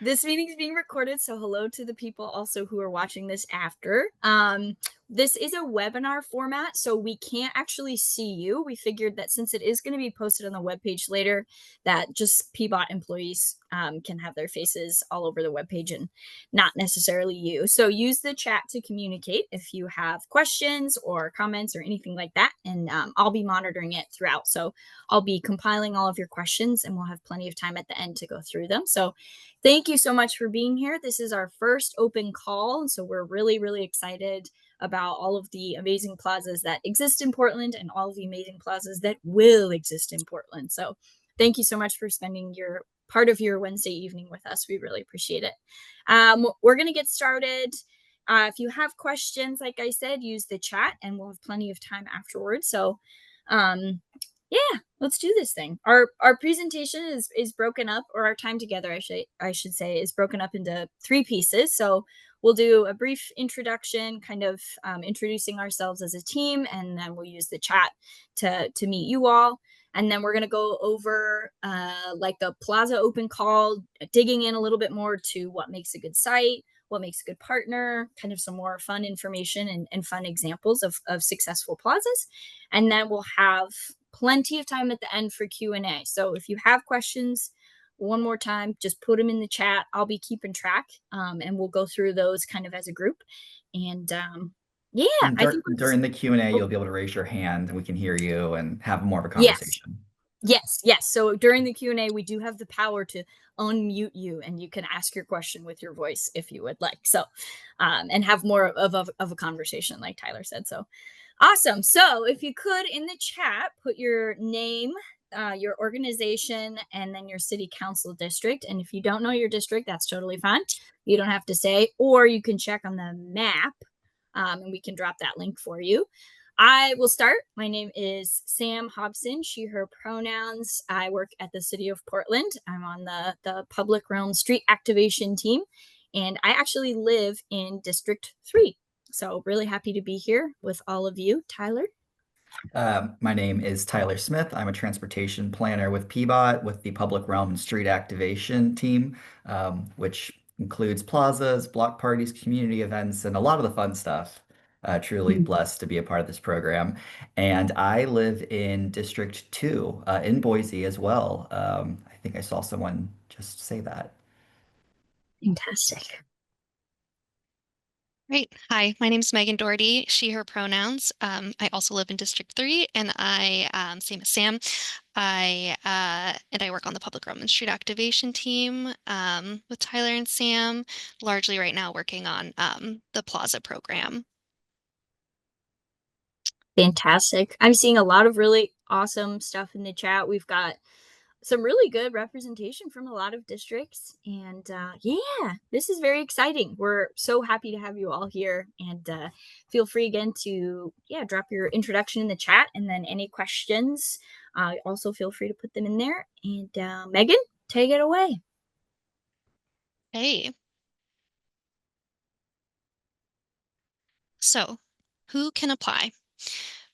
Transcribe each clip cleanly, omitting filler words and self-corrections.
This meeting is being recorded, so hello to the people also who are watching this after. This is a webinar format, so we can't actually see you. We figured that since it is going to be posted on the webpage later, that just PBOT employees can have their faces all over the webpage and not necessarily you. So use the chat to communicate if you have questions or comments or anything like that, and I'll be monitoring it throughout. So I'll be compiling all of your questions, and we'll have plenty of time at the end to go through them. So thank you so much for being here. This is our first open call, so we're really, really excited about all of the amazing plazas that exist in Portland and all of the amazing plazas that will exist in Portland. So thank you so much for spending your part of your Wednesday evening with us. We really appreciate it. We're going to get started. If you have questions, like I said, use the chat and we'll have plenty of time afterwards. So um, yeah, let's do this thing. Our presentation is broken up, or our time together, I should say, is broken up into three pieces. So we'll do a brief introduction, kind of introducing ourselves as a team, and then we'll use the chat to meet you all. And then we're going to go over like the Plaza open call, digging in a little bit more to what makes a good site, what makes a good partner, kind of some more fun information and fun examples of successful plazas. And then we'll have plenty of time at the end for Q&A. So if you have questions, one more time, just put them in the chat. I'll be keeping track, and we'll go through those kind of as a group. And yeah, And I think during the Q&A, oh, you'll be able to raise your hand and we can hear you and have more of a yes, conversation. yes. So during the Q&A, we do have the power to unmute you, and you can ask your question with your voice if you would like. So, and have more of a conversation, like Tyler said. So awesome. So if you could, in the chat, put your name, your organization, and then your city council district. And if you don't know your district, that's totally fine. You don't have to say, or you can check on the map, and we can drop that link for you. I will start. My name is Sam Hobson, she, her pronouns. I work at the city of Portland. I'm on the public realm street activation team, and I actually live in District 3. So, really happy to be here with all of you. Tyler? My name is Tyler Smith. I'm a transportation planner with PBOT with the Public Realm and Street Activation team, which includes plazas, block parties, community events, and a lot of the fun stuff. Truly blessed to be a part of this program. And I live in District 2 in Boise as well. I think I saw someone just say that. Fantastic. Great. Hi, my name is Megan Doherty, she, her pronouns. I also live in District 3 and same as Sam, I work on the Public Realm and Street Activation team with Tyler and Sam, largely right now working on the Plaza program. Fantastic. I'm seeing a lot of really awesome stuff in the chat. We've got some really good representation from a lot of districts. And yeah, this is very exciting. We're so happy to have you all here. And feel free again to, yeah, drop your introduction in the chat. And then any questions, also feel free to put them in there. And Megan, take it away. Hey. So, who can apply?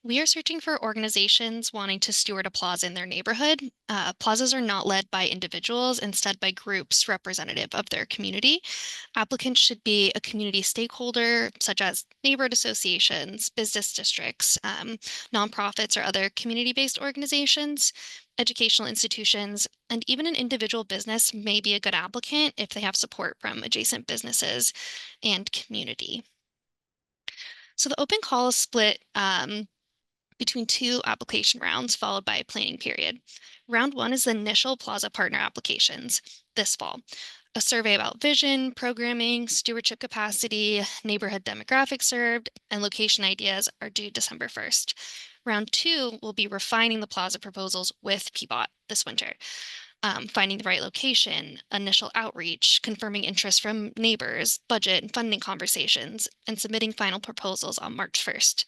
We are searching for organizations wanting to steward a plaza in their neighborhood. Plazas are not led by individuals, instead by groups representative of their community. Applicants should be a community stakeholder, such as neighborhood associations, business districts, nonprofits, or other community-based organizations. Educational institutions, and even an individual business may be a good applicant if they have support from adjacent businesses and community. So the open call is split between two application rounds followed by a planning period. Round one is the initial Plaza partner applications this fall. A survey about vision, programming, stewardship capacity, neighborhood demographics served, and location ideas are due December 1st. Round two will be refining the Plaza proposals with PBOT this winter. Finding the right location, initial outreach, confirming interest from neighbors, budget and funding conversations, and submitting final proposals on March 1st.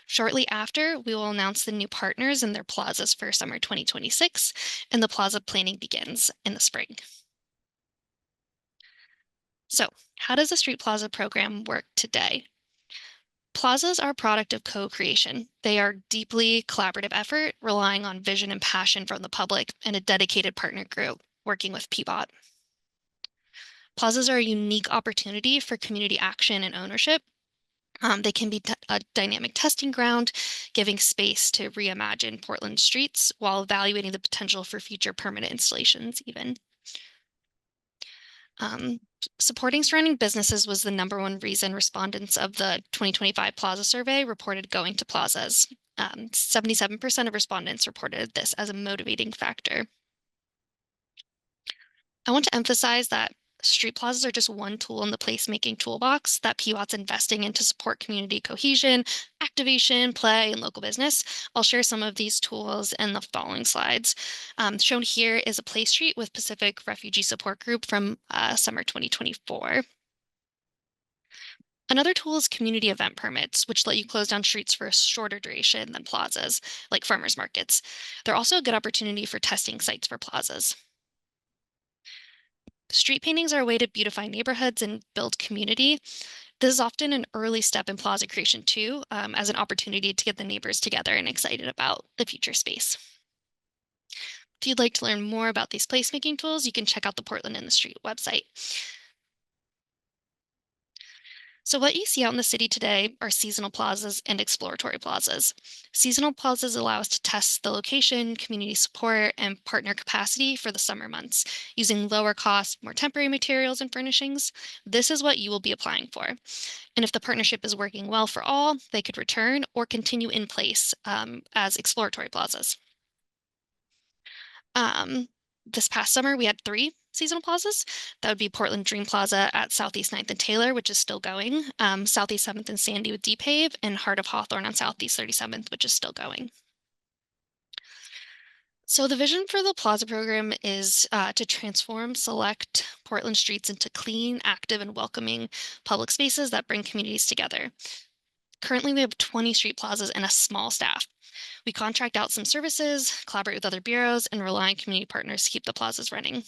Shortly after, we will announce the new partners and their plazas for summer 2026, and the plaza planning begins in the spring. So, how does the Street Plaza program work today? Plazas are a product of co-creation. They are deeply collaborative effort, relying on vision and passion from the public and a dedicated partner group working with PBOT. Plazas are a unique opportunity for community action and ownership. They can be a dynamic testing ground, giving space to reimagine Portland streets while evaluating the potential for future permanent installations even. Supporting surrounding businesses was the #1 reason respondents of the 2025 Plaza survey reported going to plazas. 77% of respondents reported this as a motivating factor. I want to emphasize that street plazas are just one tool in the placemaking toolbox that PWAT's investing in to support community cohesion, activation, play, and local business. I'll share some of these tools in the following slides. Shown here is a play street with Pacific Refugee Support Group from summer 2024. Another tool is community event permits, which let you close down streets for a shorter duration than plazas, like farmers markets. They're also a good opportunity for testing sites for plazas. Street paintings are a way to beautify neighborhoods and build community. This is often an early step in plaza creation too, as an opportunity to get the neighbors together and excited about the future space. If you'd like to learn more about these placemaking tools, you can check out the Portland in the Street website. So what you see out in the city today are seasonal plazas and exploratory plazas. Seasonal plazas allow us to test the location, community support, and partner capacity for the summer months using lower cost, more temporary materials and furnishings. This is what you will be applying for. And if the partnership is working well for all, they could return or continue in place as exploratory plazas. This past summer, we had 3 seasonal plazas. That would be Portland Dream Plaza at Southeast 9th and Taylor, which is still going, Southeast 7th and Sandy with D-Pave, and Heart of Hawthorne on Southeast 37th, which is still going. So the vision for the Plaza program is to transform select Portland streets into clean, active, and welcoming public spaces that bring communities together. Currently, we have 20 street plazas and a small staff. We contract out some services, collaborate with other bureaus, and rely on community partners to keep the plazas running.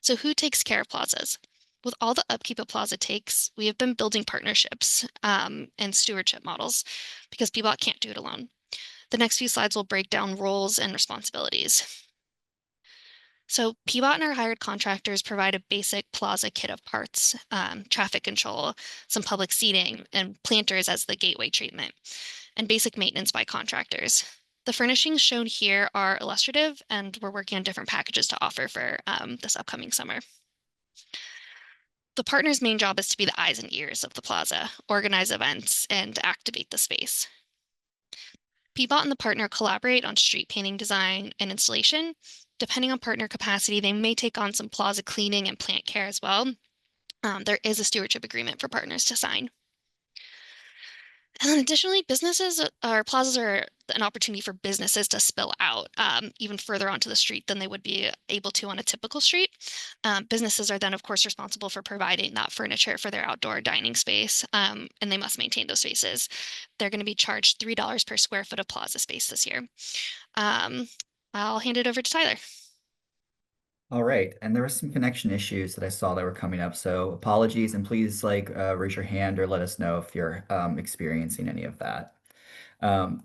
So who takes care of plazas? With all the upkeep a plaza takes, we have been building partnerships and stewardship models because PBOT can't do it alone. The next few slides will break down roles and responsibilities. So PBOT and our hired contractors provide a basic plaza kit of parts, traffic control, some public seating, and planters as the gateway treatment, and basic maintenance by contractors. The furnishings shown here are illustrative, and we're working on different packages to offer for this upcoming summer. The partner's main job is to be the eyes and ears of the plaza, organize events, and activate the space. PBOT and the partner collaborate on street painting design and installation. Depending on partner capacity, they may take on some plaza cleaning and plant care as well. There is a stewardship agreement for partners to sign. And then additionally, plazas are an opportunity for businesses to spill out even further onto the street than they would be able to on a typical street. Businesses are then, of course, responsible for providing that furniture for their outdoor dining space, and they must maintain those spaces. They're going to be charged $3 per square foot of plaza space this year. I'll hand it over to Tyler. All right, and there were some connection issues that I saw that were coming up, so apologies, and please raise your hand or let us know if you're experiencing any of that.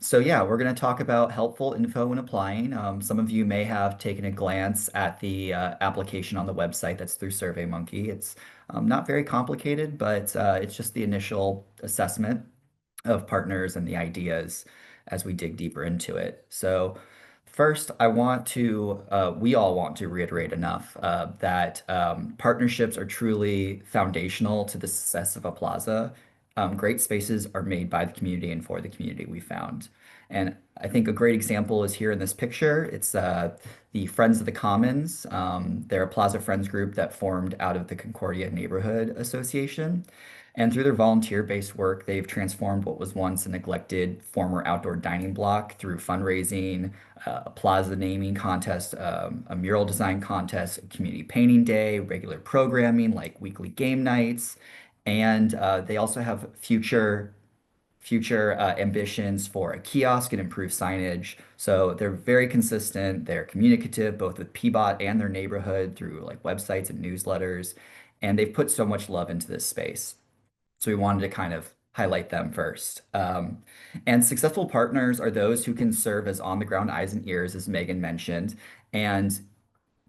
So yeah, we're going to talk about helpful info when applying. Some of you may have taken a glance at the application on the website that's through SurveyMonkey. It's not very complicated, but it's just the initial assessment of partners and the ideas as we dig deeper into it. So first, we all want to reiterate enough that partnerships are truly foundational to the success of a plaza. Great spaces are made by the community and for the community, we found. And I think a great example is here in this picture. It's the Friends of the Commons. They're a Plaza Friends group that formed out of the Concordia Neighborhood Association. And through their volunteer-based work, they've transformed what was once a neglected former outdoor dining block through fundraising, a plaza naming contest, a mural design contest, a community painting day, regular programming like weekly game nights, and they also have future ambitions for a kiosk and improved signage. So they're very consistent. They're communicative both with PBOT and their neighborhood through like websites and newsletters, and they've put so much love into this space. So we wanted to kind of highlight them first. And successful partners are those who can serve as on-the-ground eyes and ears, as Megan mentioned. And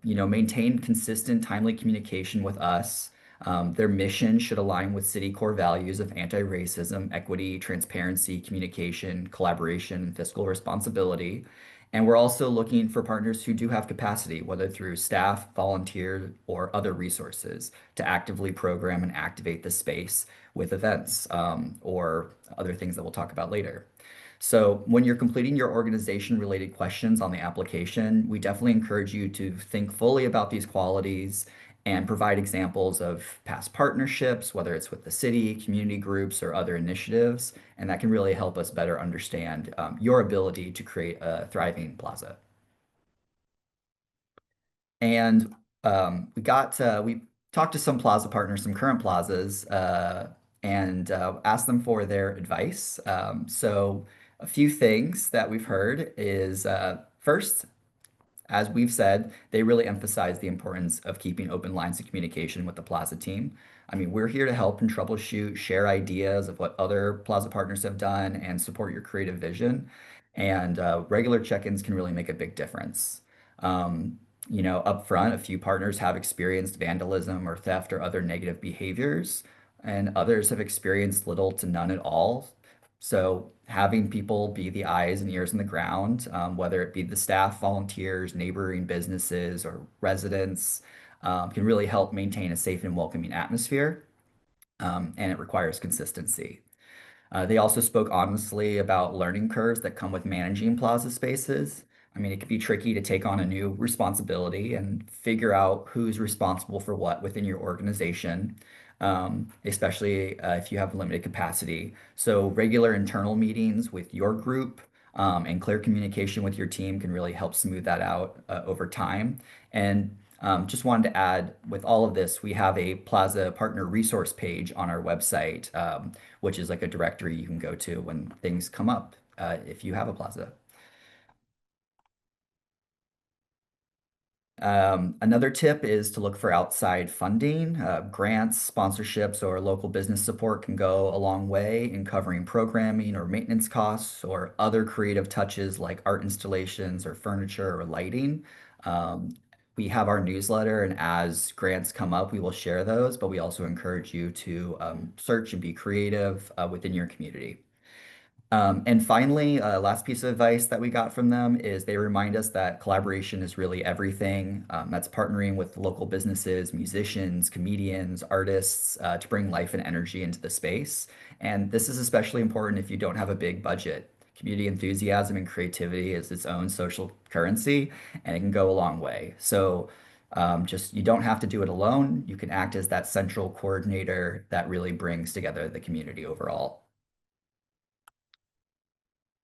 maintain consistent, timely communication with us. Their mission should align with city core values of anti-racism, equity, transparency, communication, collaboration, and fiscal responsibility. And we're also looking for partners who do have capacity, whether through staff, volunteers, or other resources, to actively program and activate the space with events or other things that we'll talk about later. So when you're completing your organization related questions on the application, we definitely encourage you to think fully about these qualities and provide examples of past partnerships, whether it's with the city, community groups, or other initiatives. And that can really help us better understand your ability to create a thriving plaza. And we talked to some plaza partners, some current plazas, and asked them for their advice. So a few things that we've heard is first, as we've said, they really emphasize the importance of keeping open lines of communication with the Plaza team. I mean, we're here to help and troubleshoot, share ideas of what other Plaza partners have done, and support your creative vision. And regular check-ins can really make a big difference. Up front, a few partners have experienced vandalism or theft or other negative behaviors, and others have experienced little to none at all. So having people be the eyes and ears on the ground, whether it be the staff, volunteers, neighboring businesses, or residents, can really help maintain a safe and welcoming atmosphere. And it requires consistency. They also spoke honestly about learning curves that come with managing plaza spaces. I mean, it can be tricky to take on a new responsibility and figure out who's responsible for what within your organization, especially if you have limited capacity. So regular internal meetings with your group and clear communication with your team can really help smooth that out over time. And just wanted to add, with all of this, we have a Plaza Partner Resource page on our website, which is like a directory you can go to when things come up if you have a Plaza. Another tip is to look for outside funding. Grants, sponsorships, or local business support can go a long way in covering programming or maintenance costs or other creative touches like art installations or furniture or lighting. Um, we have our newsletter, and as grants come up, we will share those, but we also encourage you to search and be creative within your community. And finally, last piece of advice that we got from them is they remind us that collaboration is really everything. That's partnering with local businesses, musicians, comedians, artists to bring life and energy into the space. And this is especially important if you don't have a big budget. Community enthusiasm and creativity is its own social currency, and it can go a long way. So just you don't have to do it alone. You can act as that central coordinator that really brings together the community overall.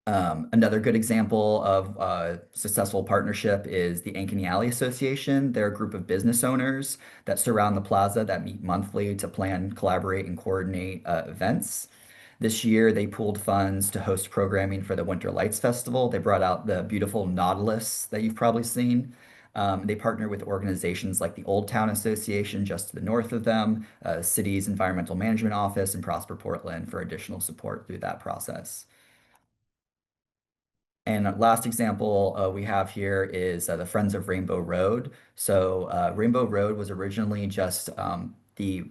Another good example of a successful partnership is the Ankeny Alley Association. They're a group of business owners that surround the plaza that meet monthly to plan, collaborate, and coordinate events. This year, they pooled funds to host programming for the Winter Lights Festival. They brought out the beautiful Nautilus that you've probably seen. They partner with organizations like the Old Town Association just to the north of them, city's Environmental Management Office, and Prosper Portland for additional support through that process. And last example we have here is the Friends of Rainbow Road. So Rainbow Road was originally just the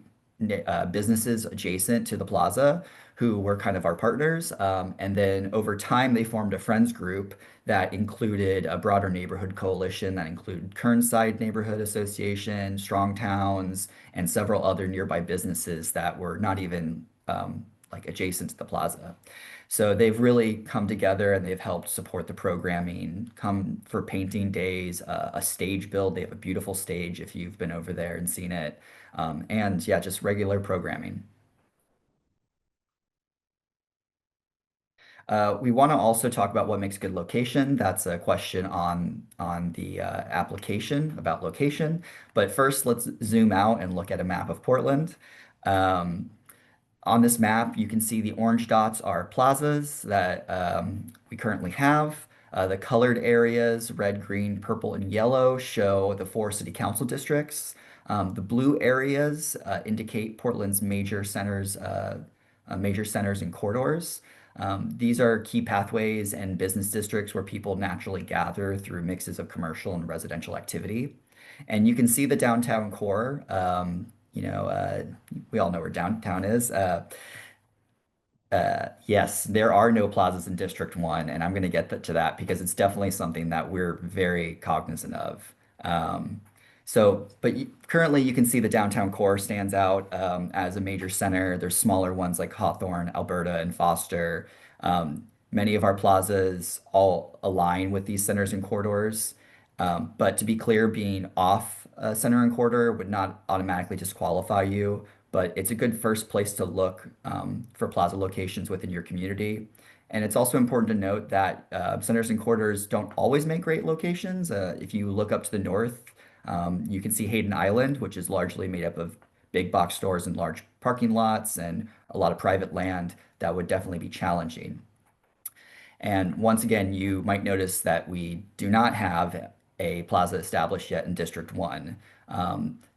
businesses adjacent to the plaza who were kind of our partners. And then over time, they formed a friends group that included a broader neighborhood coalition that included Kernside Neighborhood Association, Strong Towns, and several other nearby businesses that were not even like adjacent to the plaza. So they've really come together and they've helped support the programming, come for painting days, a stage build. They have a beautiful stage if you've been over there and seen it. And yeah, just regular programming. We want to also talk about what makes a good location. That's a question on the application about location. But first, let's zoom out and look at a map of Portland. On this map, you can see the orange dots are plazas that we currently have. The colored areas, red, green, purple, and yellow, show the 4 city council districts. The blue areas indicate Portland's major centers and corridors. These are key pathways and business districts where people naturally gather through mixes of commercial and residential activity. And you can see the downtown core. We all know where downtown is. Yes, there are no plazas in District 1, and I'm going to to that because it's definitely something that we're very cognizant of. But currently you can see the downtown core stands out as a major center. There's smaller ones like Hawthorne, Alberta, and Foster. Many of our plazas all align with these centers and corridors. But to be clear, being off a center and corridor would not automatically disqualify you, but it's a good first place to look for plaza locations within your community. And it's also important to note that centers and corridors don't always make great locations. If you look up to the north, you can see Hayden Island, which is largely made up of big box stores and large parking lots and a lot of private land that would definitely be challenging. And once again, you might notice that we do not have a plaza established yet in District 1.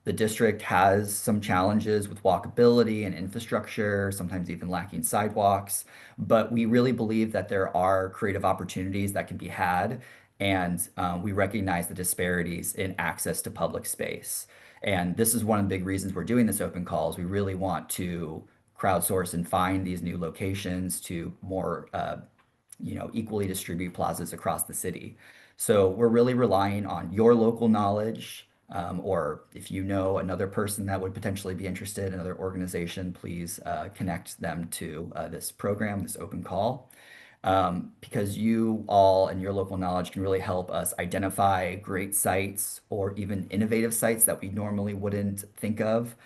The district has some challenges with walkability and infrastructure, sometimes even lacking sidewalks, but we really believe that there are creative opportunities that can be had, and we recognize the disparities in access to public space. And this is one of the big reasons we're doing this open call is we really want to crowdsource and find these new locations to more equally distribute plazas across the city. So we're really relying on your local knowledge, or if you know another person that would potentially be interested, another organization, please connect them to this program, this open call, because you all and your local knowledge can really help us identify great sites or even innovative sites that we normally wouldn't think of.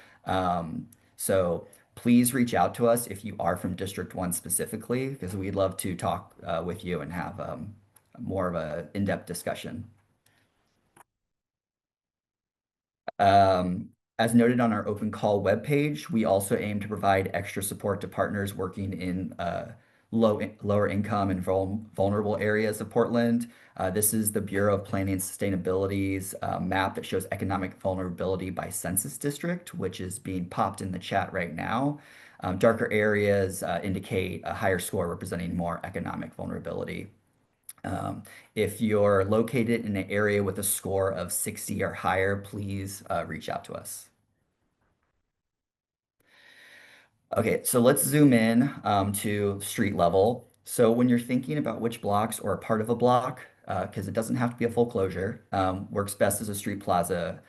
So please reach out to us if you are from District 1 specifically, because we'd love to talk with you and have more of an in-depth discussion. As noted on our open call webpage, we also aim to provide extra support to partners working in lower income and vulnerable areas of Portland. This is the Bureau of Planning and Sustainability's map that shows economic vulnerability by census district, which is being popped in the chat right now. Darker areas indicate a higher score representing more economic vulnerability. If you're located in an area with a score of 60 or higher, please reach out to us. Okay, so let's zoom in to street level. So when you're thinking about which blocks or a part of a block, because it doesn't have to be a full closure, works best as a street plaza.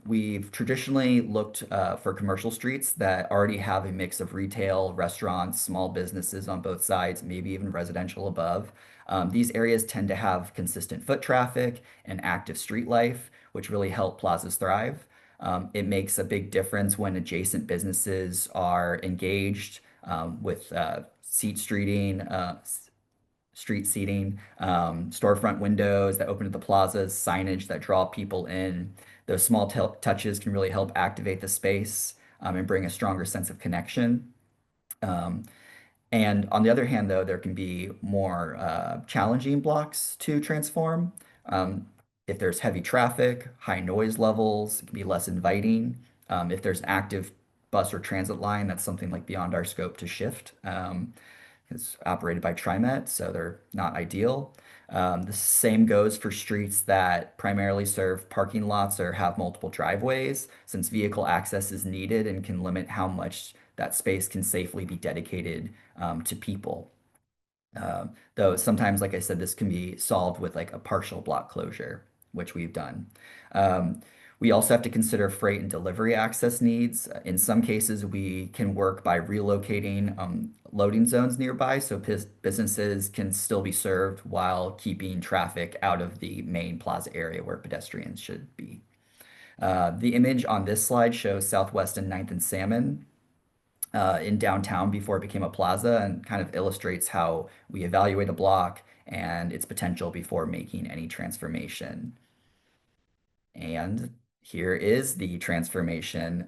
We've traditionally looked for commercial streets that already have a mix of retail, restaurants, small businesses on both sides, maybe even residential above. These areas tend to have consistent foot traffic and active street life, which really help plazas thrive. It makes a big difference when adjacent businesses are engaged with street seating, storefront windows that open to the plazas, signage that draw people in. Those small touches can really help activate the space and bring a stronger sense of connection. And on the other hand, though, there can be more challenging blocks to transform. If there's heavy traffic, high noise levels, it can be less inviting. If there's an active bus or transit line, that's something like beyond our scope to shift. It's operated by TriMet, so they're not ideal. The same goes for streets that primarily serve parking lots or have multiple driveways, since vehicle access is needed and can limit how much that space can safely be dedicated to people. Though sometimes, like I said, this can be solved with like a partial block closure, which we've done. We also have to consider freight and delivery access needs. In some cases, we can work by relocating loading zones nearby so businesses can still be served while keeping traffic out of the main plaza area where pedestrians should be. The image on this slide shows Southwest and 9th and Salmon in downtown before it became a plaza and kind of illustrates how we evaluate a block and its potential before making any transformation. And here is the transformation.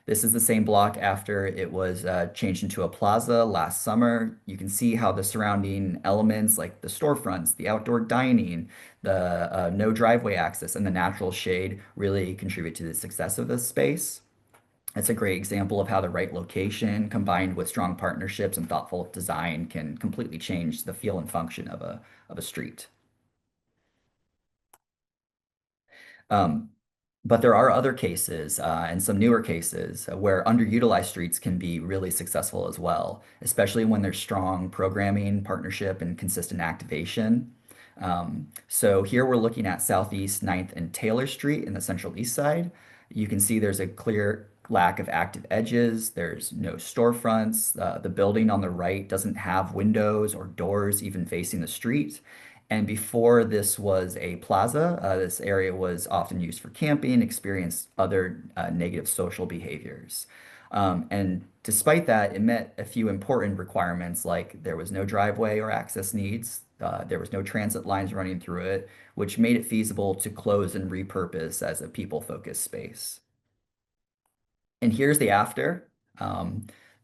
This is the same block after it was changed into a plaza last summer. You can see how the surrounding elements like the storefronts, the outdoor dining, the no driveway access, and the natural shade really contribute to the success of this space. It's a great example of how the right location combined with strong partnerships and thoughtful design can completely change the feel and function of a street. But there are other cases and some newer cases where underutilized streets can be really successful as well, especially when there's strong programming, partnership, and consistent activation. So here we're looking at Southeast Ninth and Taylor Street in the Central East Side. You can see there's a clear lack of active edges. There's no storefronts. The building on the right doesn't have windows or doors even facing the street. And before this was a plaza, this area was often used for camping, experienced other negative social behaviors. And despite that, it met a few important requirements like there was no driveway or access needs, there was no transit lines running through it, which made it feasible to close and repurpose as a people-focused space. And here's the after.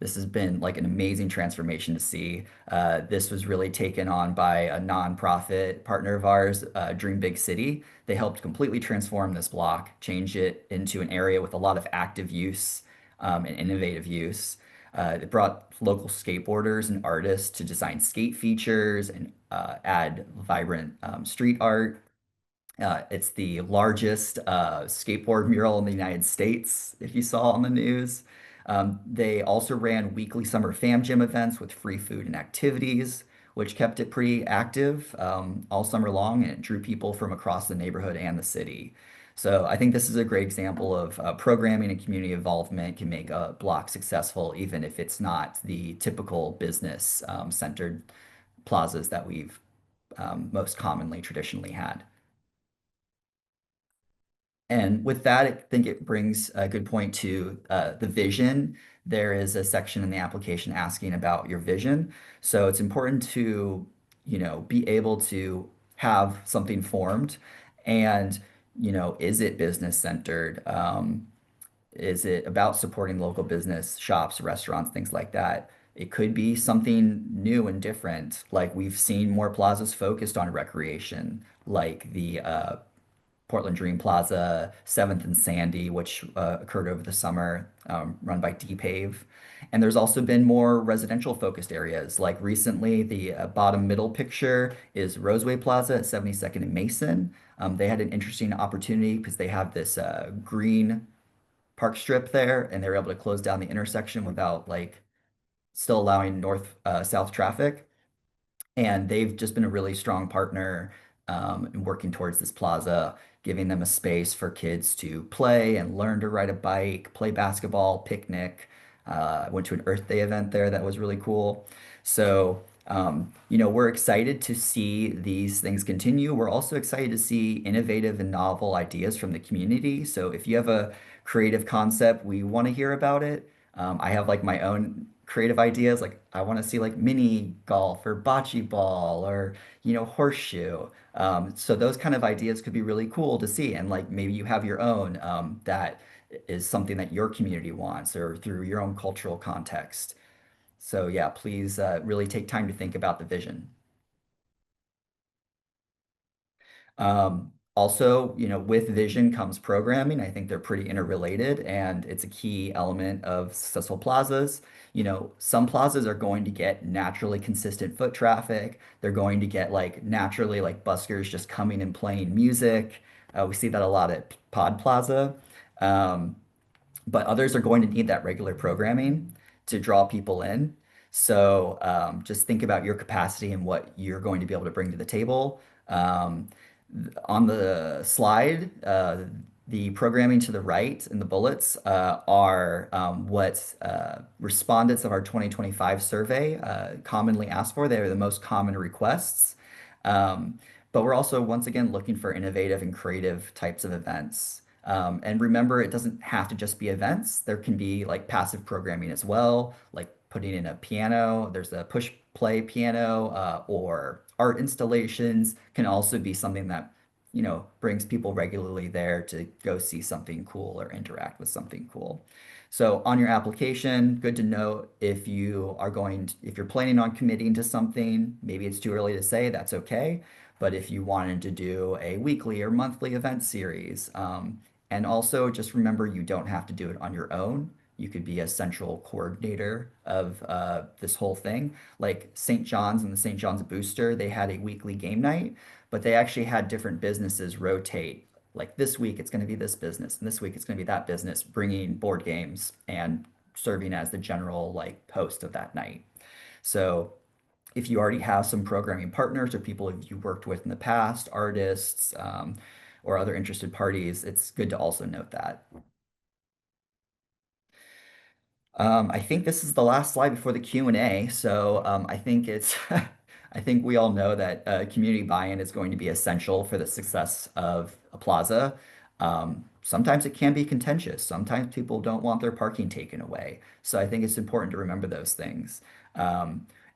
This has been like an amazing transformation to see. This was really taken on by a nonprofit partner of ours, Dream Big City. They helped completely transform this block, change it into an area with a lot of active use and innovative use. It brought local skateboarders and artists to design skate features and add vibrant street art. It's the largest skateboard mural in the United States, if you saw on the news. They also ran weekly summer fam gym events with free food and activities, which kept it pretty active all summer long, and it drew people from across the neighborhood and the city. So I think this is a great example of programming and community involvement can make a block successful, even if it's not the typical business centered plazas that we've most commonly traditionally had. And with that, I think it brings a good point to the vision. There is a section in the application asking about your vision. So it's important to, be able to have something formed and, is it business centered? Is it about supporting local business, shops, restaurants, things like that? It could be something new and different. Like we've seen more plazas focused on recreation, like the Portland Dream Plaza, 7th and Sandy, which occurred over the summer, run by DPave. And there's also been more residential focused areas. Like recently, the bottom middle picture is Roseway Plaza at 72nd and Mason. They had an interesting opportunity because they have this green park strip there, and they were able to close down the intersection without like still allowing north south traffic. And they've just been a really strong partner in working towards this plaza, giving them a space for kids to play and learn to ride a bike, play basketball, picnic. I went to an Earth Day event there that was really cool. So, we're excited to see these things continue. We're also excited to see innovative and novel ideas from the community. So if you have a creative concept, we want to hear about it. I have like my own creative ideas. Like I want to see like mini golf or bocce ball or, horseshoe. So those kind of ideas could be really cool to see. And like maybe you have your own that is something that your community wants or through your own cultural context. So yeah, please really take time to think about the vision. Also, with vision comes programming. I think they're pretty interrelated and it's a key element of successful plazas. Some plazas are going to get naturally consistent foot traffic. They're going to get like naturally like buskers just coming and playing music. We see that a lot at Pod Plaza. Um, but others are going to need that regular programming to draw people in. So just think about your capacity and what you're going to be able to bring to the table. Um, on the slide, the programming to the right in the bullets are what respondents of our 2025 survey commonly asked for. They're the most common requests. Um, but we're also, once again, looking for innovative and creative types of events. And remember, it doesn't have to just be events. There can be like passive programming as well, like putting in a piano. There's a push play piano or art installations can also be something that, brings people regularly there to go see something cool or interact with something cool. So on your application, good to know if if you're planning on committing to something, maybe it's too early to say, that's okay. But if you wanted to do a weekly or monthly event series, and also just remember you don't have to do it on your own. You could be a central coordinator of this whole thing. Like St. John's and the St. John's Booster, they had a weekly game night, but they actually had different businesses rotate like this week it's going to be this business, and this week it's going to be that business, bringing board games and serving as the general like host of that night. So if you already have some programming partners or people you worked with in the past, artists, or other interested parties, it's good to also note that. I think this is the last slide before the Q&A. So I think it's, I think we all know that community buy-in is going to be essential for the success of a plaza. Sometimes it can be contentious. Sometimes people don't want their parking taken away. So I think it's important to remember those things.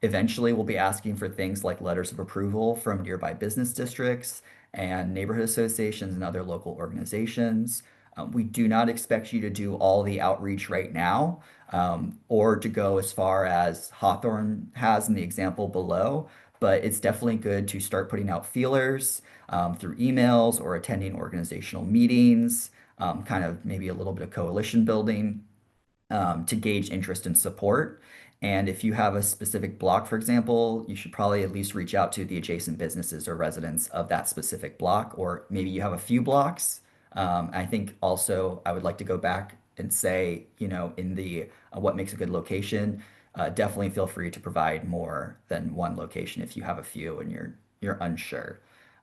Eventually, we'll be asking for things like letters of approval from nearby business districts and neighborhood associations and other local organizations. We do not expect you to do all the outreach right now, or to go as far as Hawthorne has in the example below, but it's definitely good to start putting out feelers through emails or attending organizational meetings, kind of maybe a little bit of coalition building to gauge interest and support. And if you have a specific block, for example, you should probably at least reach out to the adjacent businesses or residents of that specific block, or maybe you have a few blocks. I think also I would like to go back and say, you know, in the what makes a good location, definitely feel free to provide more than one location if you have a few and you're unsure.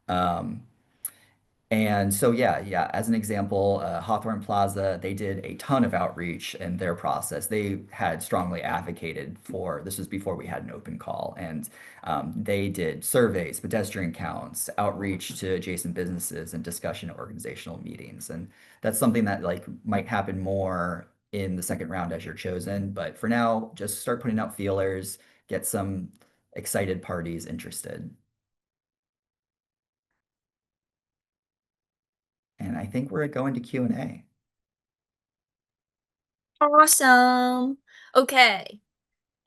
Um, and so, yeah, as an example, Hawthorne Plaza, they did a ton of outreach in their process. They had strongly advocated for, this was before we had an open call, and they did surveys, pedestrian counts, outreach to adjacent businesses, and discussion at organizational meetings. And that's something that like might happen more in the second round as you're chosen. But for now, just start putting out feelers, get some excited parties interested. And I think we're going to Q&A. Awesome. Okay.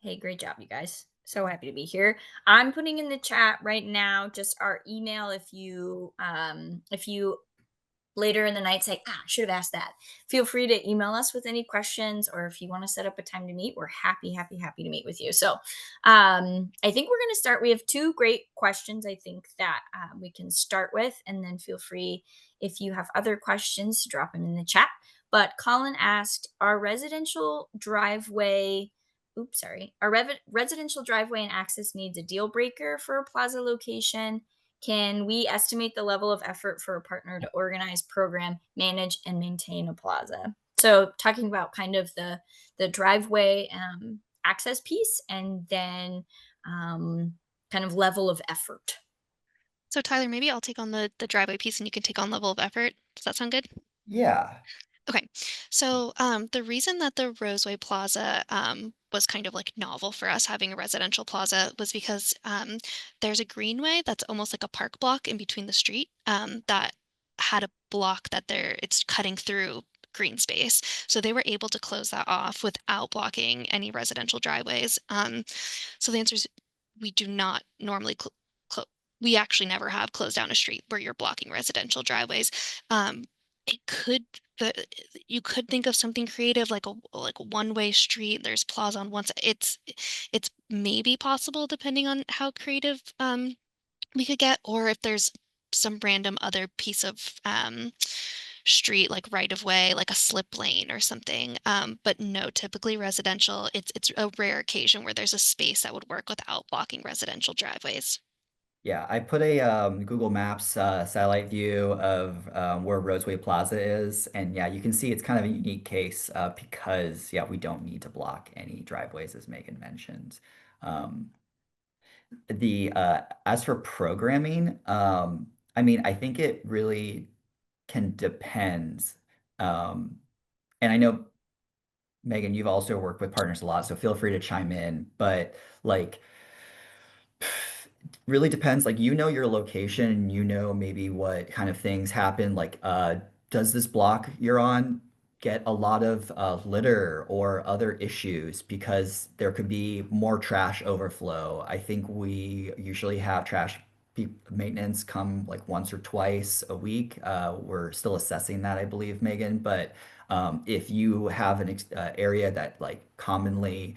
Hey, great job, you guys. So happy to be here. I'm putting in the chat right now just our email if you later in the night say, I should have asked that. Feel free to email us with any questions, or if you want to set up a time to meet, we're happy to meet with you. So I think we're going to start. We have two great questions, I think, that we can start with, and then feel free if you have other questions to drop them in the chat. But Colin asked, our residential driveway residential driveway and access needs a deal breaker for a plaza location. Can we estimate the level of effort for a partner to organize, program, manage, and maintain a plaza? So talking about kind of the driveway access piece, and then kind of level of effort. So Tyler, maybe I'll take on the driveway piece and you can take on level of effort. Does that sound good? Yeah. Okay, so the reason that the Roseway Plaza was kind of like novel for us having a residential plaza was because there's a greenway that's almost like a park block in between the street that had a block that it's cutting through green space. So they were able to close that off without blocking any residential driveways. So the answer is we do not normally we actually never have closed down a street where you're blocking residential driveways. It could the you could think of something creative like a one-way street. There's plaza on one side. It's maybe possible depending on how creative we could get, or if there's some random other piece of street like right of way, like a slip lane or something. But no, typically residential, it's a rare occasion where there's a space that would work without blocking residential driveways. Yeah, I put a Google Maps satellite view of where Roseway Plaza is, and yeah, you can see it's kind of a unique case because yeah, we don't need to block any driveways, as Megan mentioned. Um, the As for programming, I mean, I think it really can depend. Um, and I know Megan, you've also worked with partners a lot, so feel free to chime in. But like really depends. Like, you know your location, you know maybe what kind of things happen. Like, does this block you're on get a lot of litter or other issues because there could be more trash overflow? I think we usually have maintenance come like once or twice a week. We're still assessing that, I believe, Megan. But if you have an area that like commonly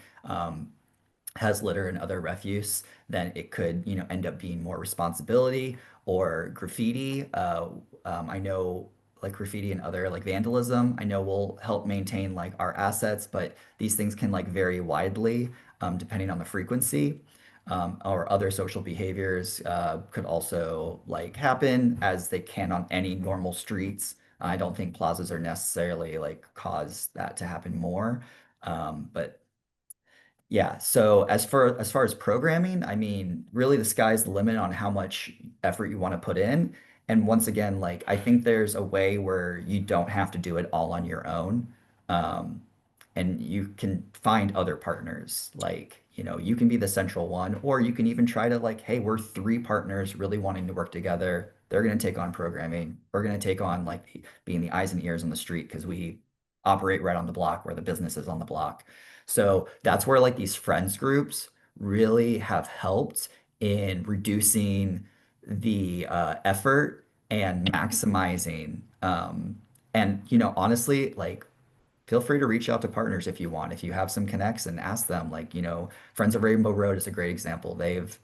has litter and other refuse, then it could, you know, end up being more responsibility or graffiti. I know like graffiti and other like vandalism. I know we'll help maintain like our assets, but these things can like vary widely depending on the frequency. Or other social behaviors could also like happen as they can on any normal streets. I don't think plazas are necessarily like cause that to happen more. But yeah, so as far as programming, I mean, really the sky's the limit on how much effort you want to put in. And once again, like I think there's a way where you don't have to do it all on your own. Um, and you can find other partners. Like, you can be the central one, or you can even try to like, hey, we're three partners really wanting to work together. They're going to take on programming. We're going to take on like being the eyes and ears on the street because we operate right on the block where the business is on the block. So that's where like these friends groups really have helped in reducing the effort and maximizing. And honestly, like feel free to reach out to partners if you want. If you have some connects and ask them, like, Friends of Rainbow Road is a great example. They've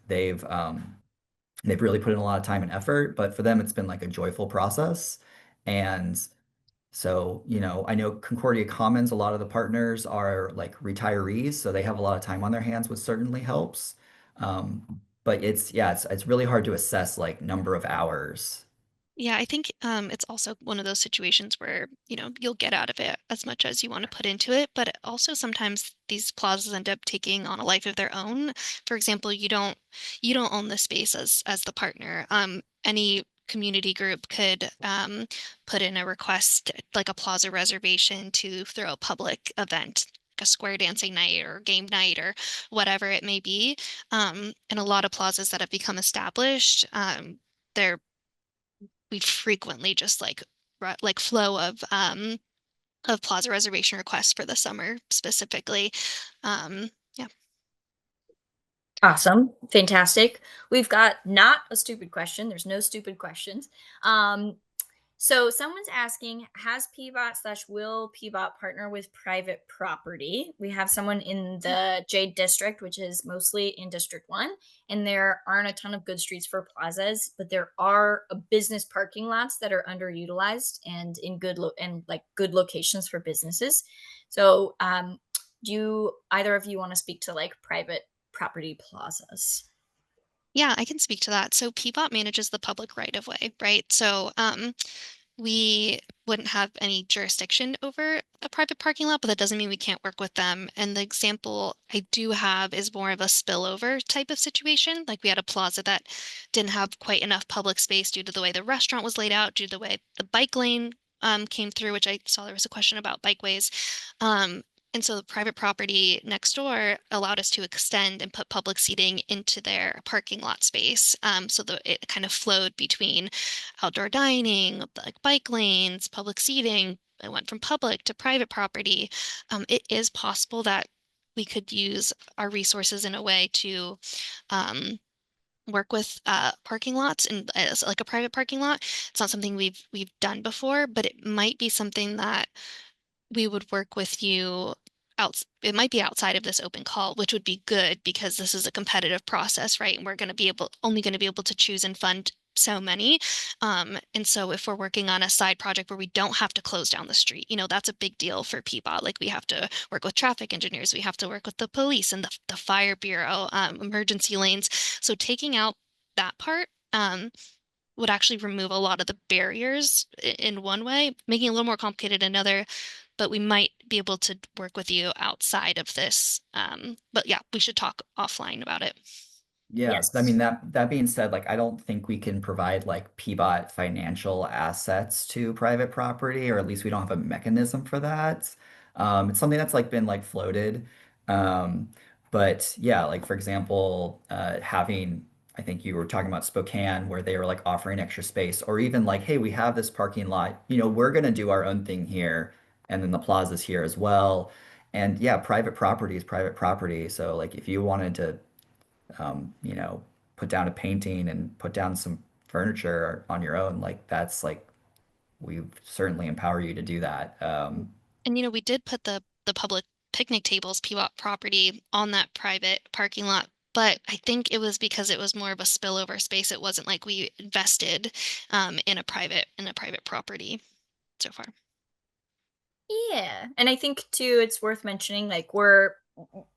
really put in a lot of time and effort, but for them it's been like a joyful process. And so, I know Concordia Commons, a lot of the partners are like retirees, so they have a lot of time on their hands, which certainly helps. But it's really hard to assess like number of hours. Yeah, I think it's also one of those situations where, you'll get out of it as much as you want to put into it, but also sometimes these plazas end up taking on a life of their own. For example, you don't own the space as the partner. Any community group could put in a request, like a plaza reservation to throw a public event, like a square dancing night or game night or whatever it may be. And a lot of plazas that have become established, they're we frequently just like flow of plaza reservation requests for the summer specifically. Yeah. Awesome. Fantastic. We've got not a stupid question. There's no stupid questions. Um, so someone's asking, has Peabot/will Peabot partner with private property? We have someone in the Jade district, which is mostly in District 1, and there aren't a ton of good streets for plazas, but there are business parking lots that are underutilized and in good locations for businesses. So, do either of you want to speak to like private property plazas? Yeah, I can speak to that. So Peabot manages the public right of way, right? So we wouldn't have any jurisdiction over a private parking lot, but that doesn't mean we can't work with them. And the example I do have is more of a spillover type of situation. Like we had a plaza that didn't have quite enough public space due to the way the restaurant was laid out, due to the way the bike lane came through, which I saw there was a question about bikeways. And so the private property next door allowed us to extend and put public seating into their parking lot space. So it kind of flowed between outdoor dining, like bike lanes, public seating. It went from public to private property. It is possible that we could use our resources in a way to work with parking lots and as like a private parking lot. It's not something we've done before, but it might be something that we would work with you out. It might be outside of this open call, which would be good because this is a competitive process, right? And we're going to be only going to be able to choose and fund so many. And so if we're working on a side project where we don't have to close down the street, that's a big deal for Peabot. Like we have to work with traffic engineers, we have to work with the police and the fire bureau, emergency lanes. So taking out that part, would actually remove a lot of the barriers in one way, making it a little more complicated in another, but we might be able to work with you outside of this. But yeah, we should talk offline about it. Yeah, I Yes. mean that being said, like I don't think we can provide like Peabot financial assets to private property, or at least we don't have a mechanism for that. It's something that's like been like floated. Um, but yeah, like for example, having I think you were talking about Spokane where they were like offering extra space, or even like, hey, we have this parking lot, we're gonna do our own thing here, and then the plaza's here as well. And yeah, private property is private property. So like if you wanted to um, you know, put down a painting and put down some furniture on your own, like that's like we certainly empower you to do that. And we did put the public picnic tables, Peabot property, on that private parking lot. But I think it was because it was more of a spillover space. It wasn't like we invested in a private property. so far. Yeah. And I think too, it's worth mentioning, like we're,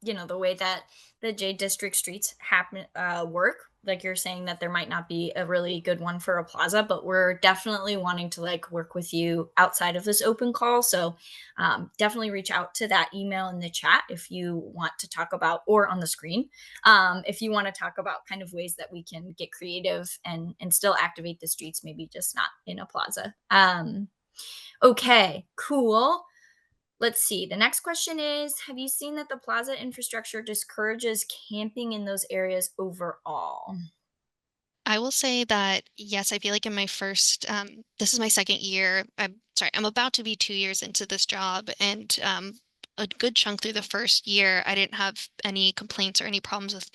the way that the J District streets happen work. Like you're saying that there might not be a really good one for a plaza, but we're definitely wanting to like work with you outside of this open call. So definitely reach out to that email in the chat if you want to talk about, or on the screen, if you want to talk about kind of ways that we can get creative and still activate the streets, maybe just not in a plaza. Okay, cool. Let's see. The next question is, have you seen that the plaza infrastructure discourages camping in those areas overall? I will say that, yes, I feel like in my first, this is my second year. I'm sorry, I'm about to be 2 years into this job, and a good chunk through the first year, I didn't have any complaints or any problems with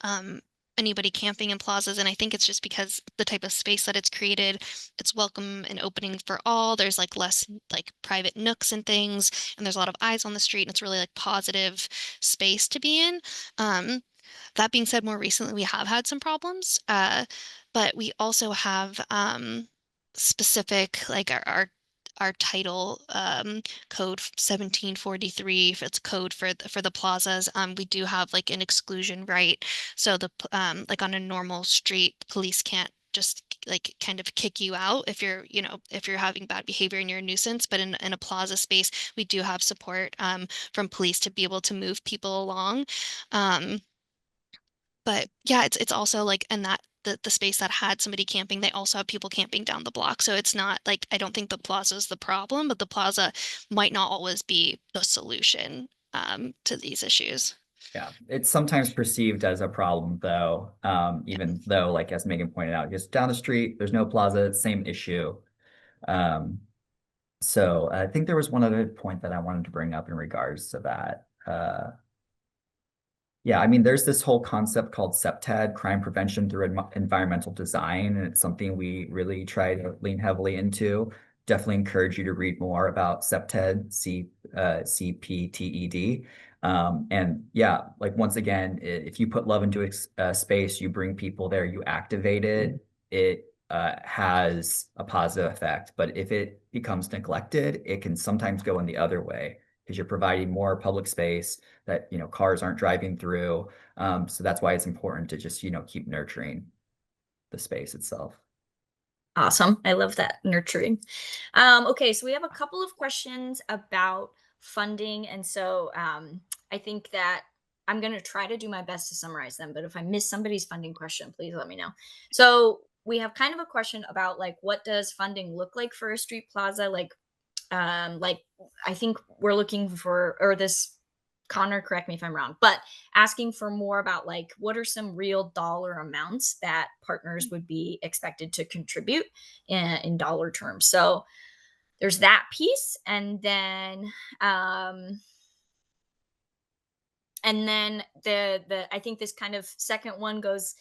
um, anybody camping in plazas. And I think it's just because the type of space that it's created, it's welcome and opening for all. There's like less like private nooks and things, and there's a lot of eyes on the street, and it's really like positive space to be in. Um, that being said, more recently we have had some problems, but we also have specific like our title code 1743, if it's code for the plazas. We do have like an exclusion right, so like on a normal street, police can't just like kind of kick you out if you're, if you're having bad behavior and you're a nuisance. But in a plaza space, we do have support from police to be able to move people along. um, but yeah, it's also like, and that the space that had somebody camping, they also have people camping down the block. So it's not like, I don't think the plaza is the problem, but the plaza might not always be the solution to these issues. Yeah, it's sometimes perceived as a problem though, even though, like as Megan pointed out, just down the street, there's no plaza, same issue. Um, so I think there was one other point that I wanted to bring up in regards to that. Yeah, I mean, there's this whole concept called CPTED, crime prevention through environmental design, and it's something we really try to lean heavily into. Definitely encourage you to read more about CPTED, CPTED. And yeah, like once again, if you put love into a space, you bring people there, you activate it, it has a positive effect. But if it becomes neglected, it can sometimes go in the other way because you're providing more public space that, cars aren't driving through. So that's why it's important to just, keep nurturing the space itself. Awesome. I love that nurturing. Okay, so we have a couple of questions about funding. And so I think that I'm going to try to do my best to summarize them. But if I miss somebody's funding question, please let me know. So we have kind of a question about like, what does funding look like for a street plaza? Like I think we're looking for, or this, Connor, correct me if I'm wrong, but asking for more about like what are some real dollar amounts that partners would be expected to contribute in dollar terms. So there's that piece, and then the I think this kind of second one goes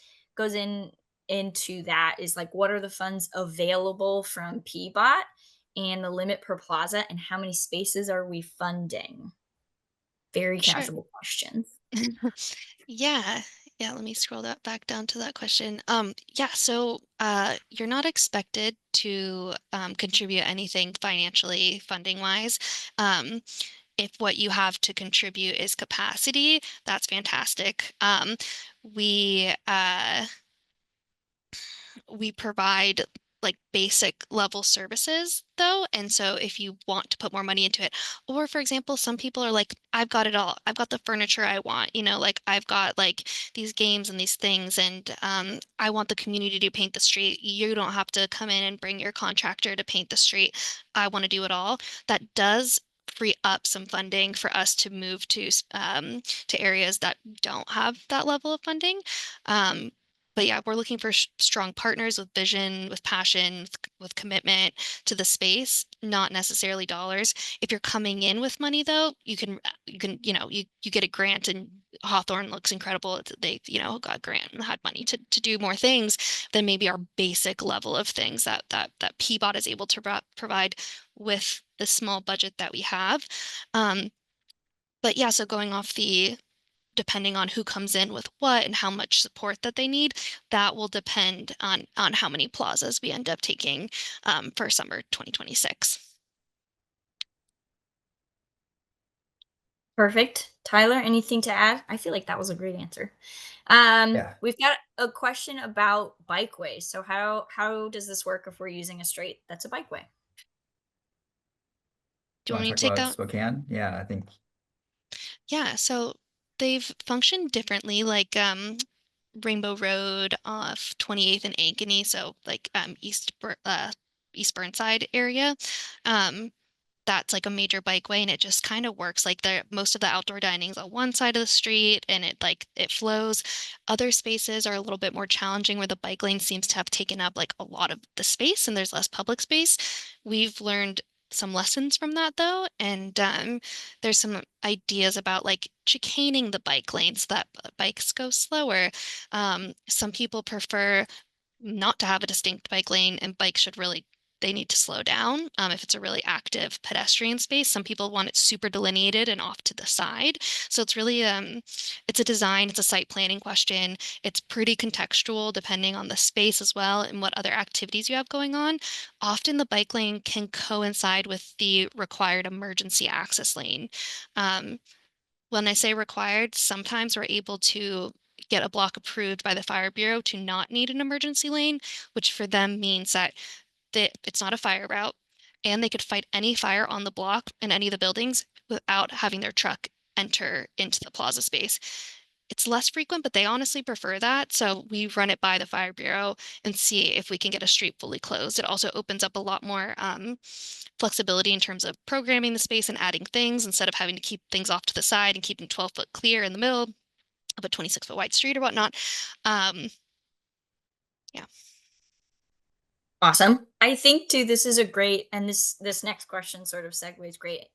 into that, is like what are the funds available from PBOT and the limit per plaza and how many spaces are we funding? Very Sure. casual questions. Yeah. Yeah, let me scroll that back down to that question. Yeah, so you're not expected to contribute anything financially, funding wise. Um, if what you have to contribute is capacity, that's fantastic. We we provide like basic level services though. And so if you want to put more money into it, or for example, some people are like, I've got it all. I've got the furniture I want, like I've got like these games and these things, and I want the community to paint the street. You don't have to come in and bring your contractor to paint the street. I want to do it all. That does free up some funding for us to move to areas that don't have that level of funding. Um, but yeah, we're looking for strong partners with vision, with passion, with commitment to the space, not necessarily dollars. If you're coming in with money though, you get a grant, and Hawthorne looks incredible. They, got a grant and had money to do more things than maybe our basic level of things that PBOT is able to provide with the small budget that we have. Um, but yeah, so going off depending on who comes in with what and how much support that they need, that will depend on how many plazas we end up taking for summer 2026. Perfect. Tyler, anything to add? I feel like that was a great answer. Yeah. We've got a question about bikeways. So how does this work if we're using a street that's a bikeway? Do You you want want me to to talk take about that? Spokane? Yeah, I think. Yeah, so they've functioned differently, like Rainbow Road off 28th and Ankeny, so like East Burnside area. Um, that's like a major bikeway and it just kind of works like the most of the outdoor dining's on one side of the street and it flows. Other spaces are a little bit more challenging where the bike lane seems to have taken up like a lot of the space and there's less public space. We've learned some lessons from that though, and there's some ideas about like chicaning the bike lanes so that bikes go slower. Some people prefer not to have a distinct bike lane and bikes should really they need to slow down if it's a really active pedestrian space. Some people want it super delineated and off to the side. So it's really it's a design, it's a site planning question. It's pretty contextual depending on the space as well and what other activities you have going on. Often the bike lane can coincide with the required emergency access lane. Um, when I say required, sometimes we're able to get a block approved by the fire bureau to not need an emergency lane, which for them means that it's not a fire route and they could fight any fire on the block in any of the buildings without having their truck enter into the plaza space. It's less frequent, but they honestly prefer that. So we run it by the fire bureau and see if we can get a street fully closed. It also opens up a lot more flexibility in terms of programming the space and adding things instead of having to keep things off to the side and keeping 12-foot clear in the middle of a 26-foot wide street or whatnot. Um, yeah. Awesome. I think too, this is a great, and this next question sort of segues great,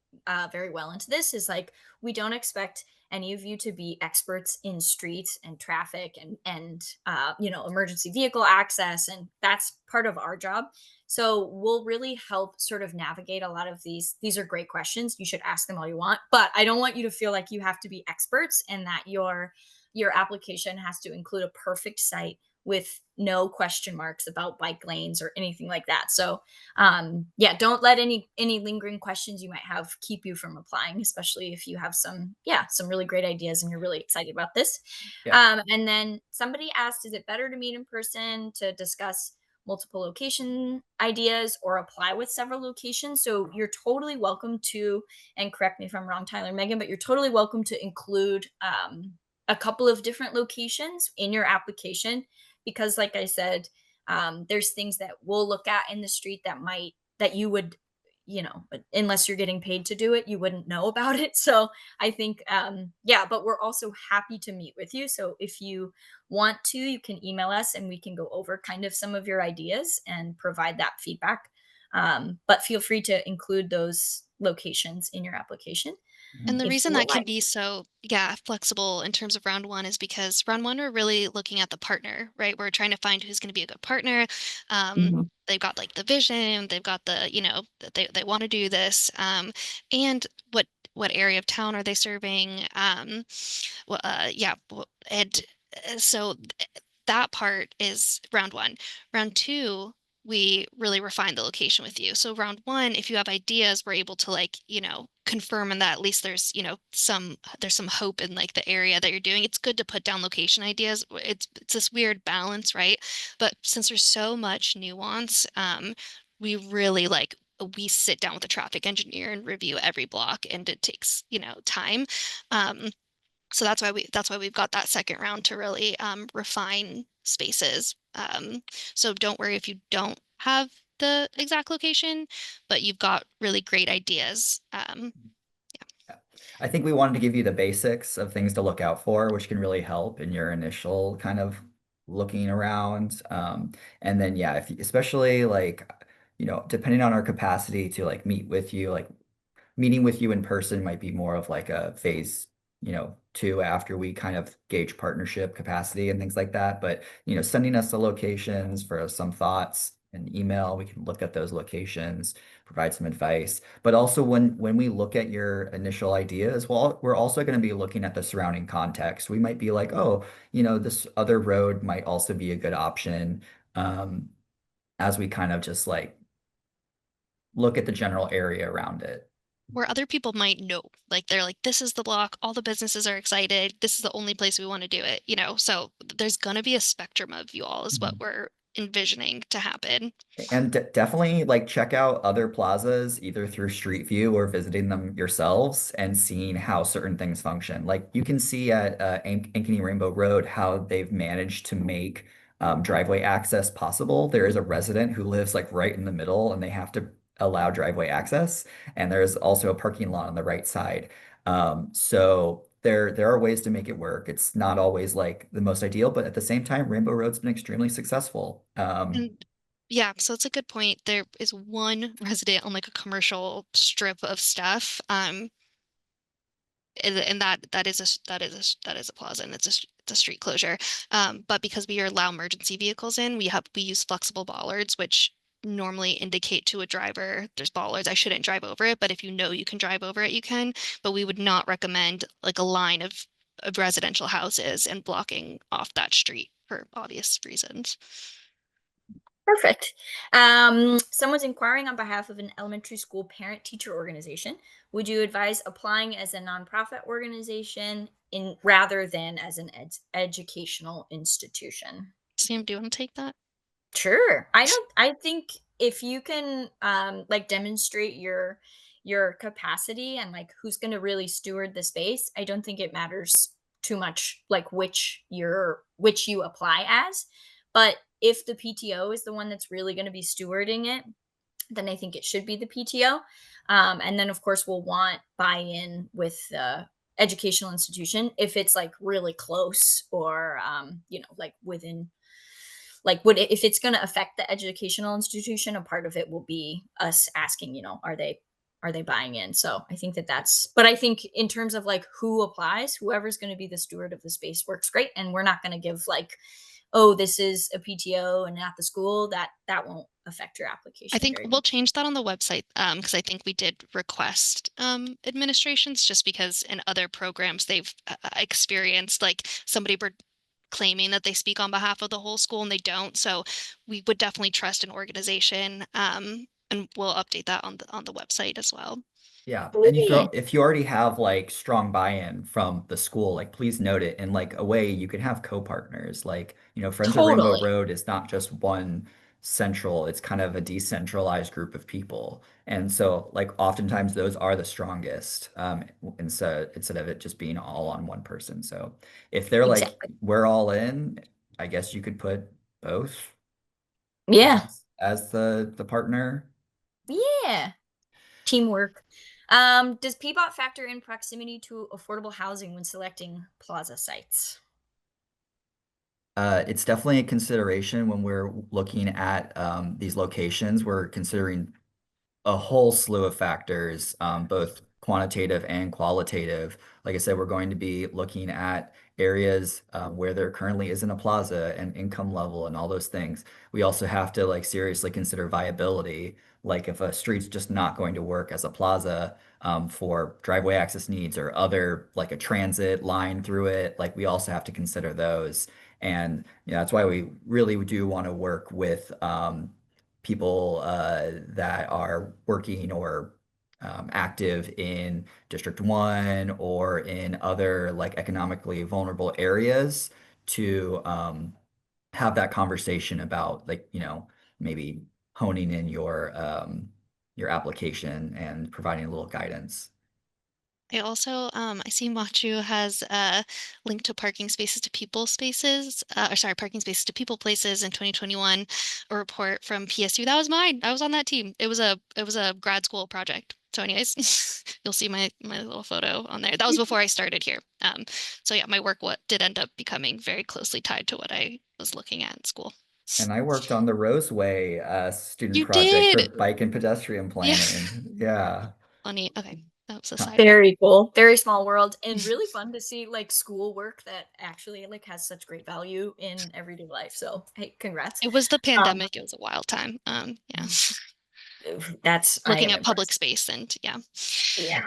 very well into this. Is like we don't expect any of you to be experts in streets and traffic and emergency vehicle access, and that's part of our job. So we'll really help sort of navigate a lot of these. These are great questions. You should ask them all you want, but I don't want you to feel like you have to be experts and that your application has to include a perfect site with no question marks about bike lanes or anything like that. So yeah, don't let any lingering questions you might have keep you from applying, especially if you have some really great ideas and you're really excited about this. Yeah. And then somebody asked, is it better to meet in person to discuss multiple location ideas or apply with several locations? So you're totally welcome to, and correct me if I'm wrong, Tyler and Megan, but you're totally welcome to include a couple of different locations in your application because like I said, there's things that we'll look at in the street that you would, unless you're getting paid to do it, you wouldn't know about it. So I think yeah, but we're also happy to meet with you. So if you want to, you can email us and we can go over kind of some of your ideas and provide that feedback. But feel free to include those locations in your application And the Mhm. if reason you would that can like. be so, yeah, flexible in terms of round one is because round one, we're really looking at the partner, right? We're trying to find who's going to be a good partner. Mhm. They've got like the vision, they've got that they want to do this. And what area of town are they serving? Yeah, and so that part is round one. Round two, we really refine the location with you. So round one, if you have ideas, we're able to like, confirm and that at least there's some hope in like the area that you're doing. It's good to put down location ideas. It's this weird balance, right? But since there's so much nuance, we really like we sit down with a traffic engineer and review every block and it takes, time. Um, so that's why we've got that second round to really refine spaces. So don't worry if you don't have the exact location, but you've got really great ideas. Yeah. I think we wanted to give you the basics of things to look out for, which can really help in your initial kind of looking around. And then, yeah, if especially like, depending on our capacity to like meet with you, like meeting with you in person might be more of like a phase, two after we kind of gauge partnership capacity and things like that. But, sending us the locations for some thoughts and email, we can look at those locations, provide some advice. But also when we look at your initial ideas, well, we're also going to be looking at the surrounding context. We might be like, oh, this other road might also be a good option. As we kind of just like look at the general area around it. where other people might know, like they're like, this is the block, all the businesses are excited, this is the only place we want to do it, so there's going to be a spectrum of you all is what Mhm. we're envisioning to happen. And definitely like check out other plazas either through Street View or visiting them yourselves and seeing how certain things function. Like you can see at Ankeny Rainbow Road how they've managed to make driveway access possible. There is a resident who lives like right in the middle and they have to allow driveway access. And there's also a parking lot on the right side. So there are ways to make it work. It's not always like the most ideal, but at the same time, Rainbow Road's been extremely successful. And yeah, so it's a good point. There is one resident on like a commercial strip of stuff. And that is a plaza and it's a street closure. But because we allow emergency vehicles in, we use flexible bollards, which normally indicate to a driver there's bollards. I shouldn't drive over it, but if you know you can drive over it, you can. But we would not recommend like a line of residential houses and blocking off that street for obvious reasons. Perfect. Someone's inquiring on behalf of an elementary school parent teacher organization. Would you advise applying as a nonprofit organization in rather than as an educational institution? Sam, do you want to take that? Sure. I think if you can like demonstrate your capacity and like who's going to really steward the space, I don't think it matters too much like which you apply as. But if the PTO is the one that's really going to be stewarding it, then I think it should be the PTO. And then of course we'll want buy-in with the educational institution if it's like really close or like within like would it, if it's going to affect the educational institution, a part of it will be us asking, are they buying in? So I think that's, but I think in terms of like who applies, whoever's going to be the steward of the space works great. And we're not going to give like, oh, this is a PTO and not the school. That won't affect your I application think very we'll much. change that on the website because I think we did request administrations just because in other programs they've experienced like somebody claiming that they speak on behalf of the whole school and they don't. So we would definitely trust an organization and we'll update that on the website as well. Yeah, and Yeah, if you already have like strong buy-in from the school, like please note it in like a way you can have co-partners. Like, Friends of Rainbow totally. Road is not just one central, it's kind of a decentralized group of people. And so like oftentimes those are the strongest, instead of it just being all on one person. So if they're like, Exactly. we're all in, I guess you could put both Yeah. as the partner. Yeah. Teamwork. Does Peabot factor in proximity to affordable housing when selecting plaza sites? It's definitely a consideration when we're looking at these locations. We're considering a whole slew of factors, both quantitative and qualitative. Like I said, we're going to be looking at areas where there currently isn't a plaza and income level and all those things. We also have to like seriously consider viability. Like if a street's just not going to work as a plaza for driveway access needs or other like a transit line through it, like we also have to consider those. And that's why we really do want to work with people that are working or active in District 1 or in other like economically vulnerable areas to have that conversation about like, maybe honing in your application and providing a little guidance. I also I see Machu has linked to parking spaces to people spaces, or sorry, parking spaces to people places in 2021, a report from PSU. That was mine. I was on that team. It was a grad school project. So anyways, you'll see my little photo on there. That was before I started here. So yeah, my work what did end up becoming very closely tied to what I was looking at in school. And I worked on the Roseway student You project for did. bike and pedestrian Yeah. planning. Yeah. Funny. Okay. That was a sidebar. Very cool. Very small world and really fun to see like school work that actually like has such great value in everyday life. So hey, congrats. It was the Um, pandemic. It was a wild time. Yeah. that's I Looking am at public impressed. space and yeah. Yeah.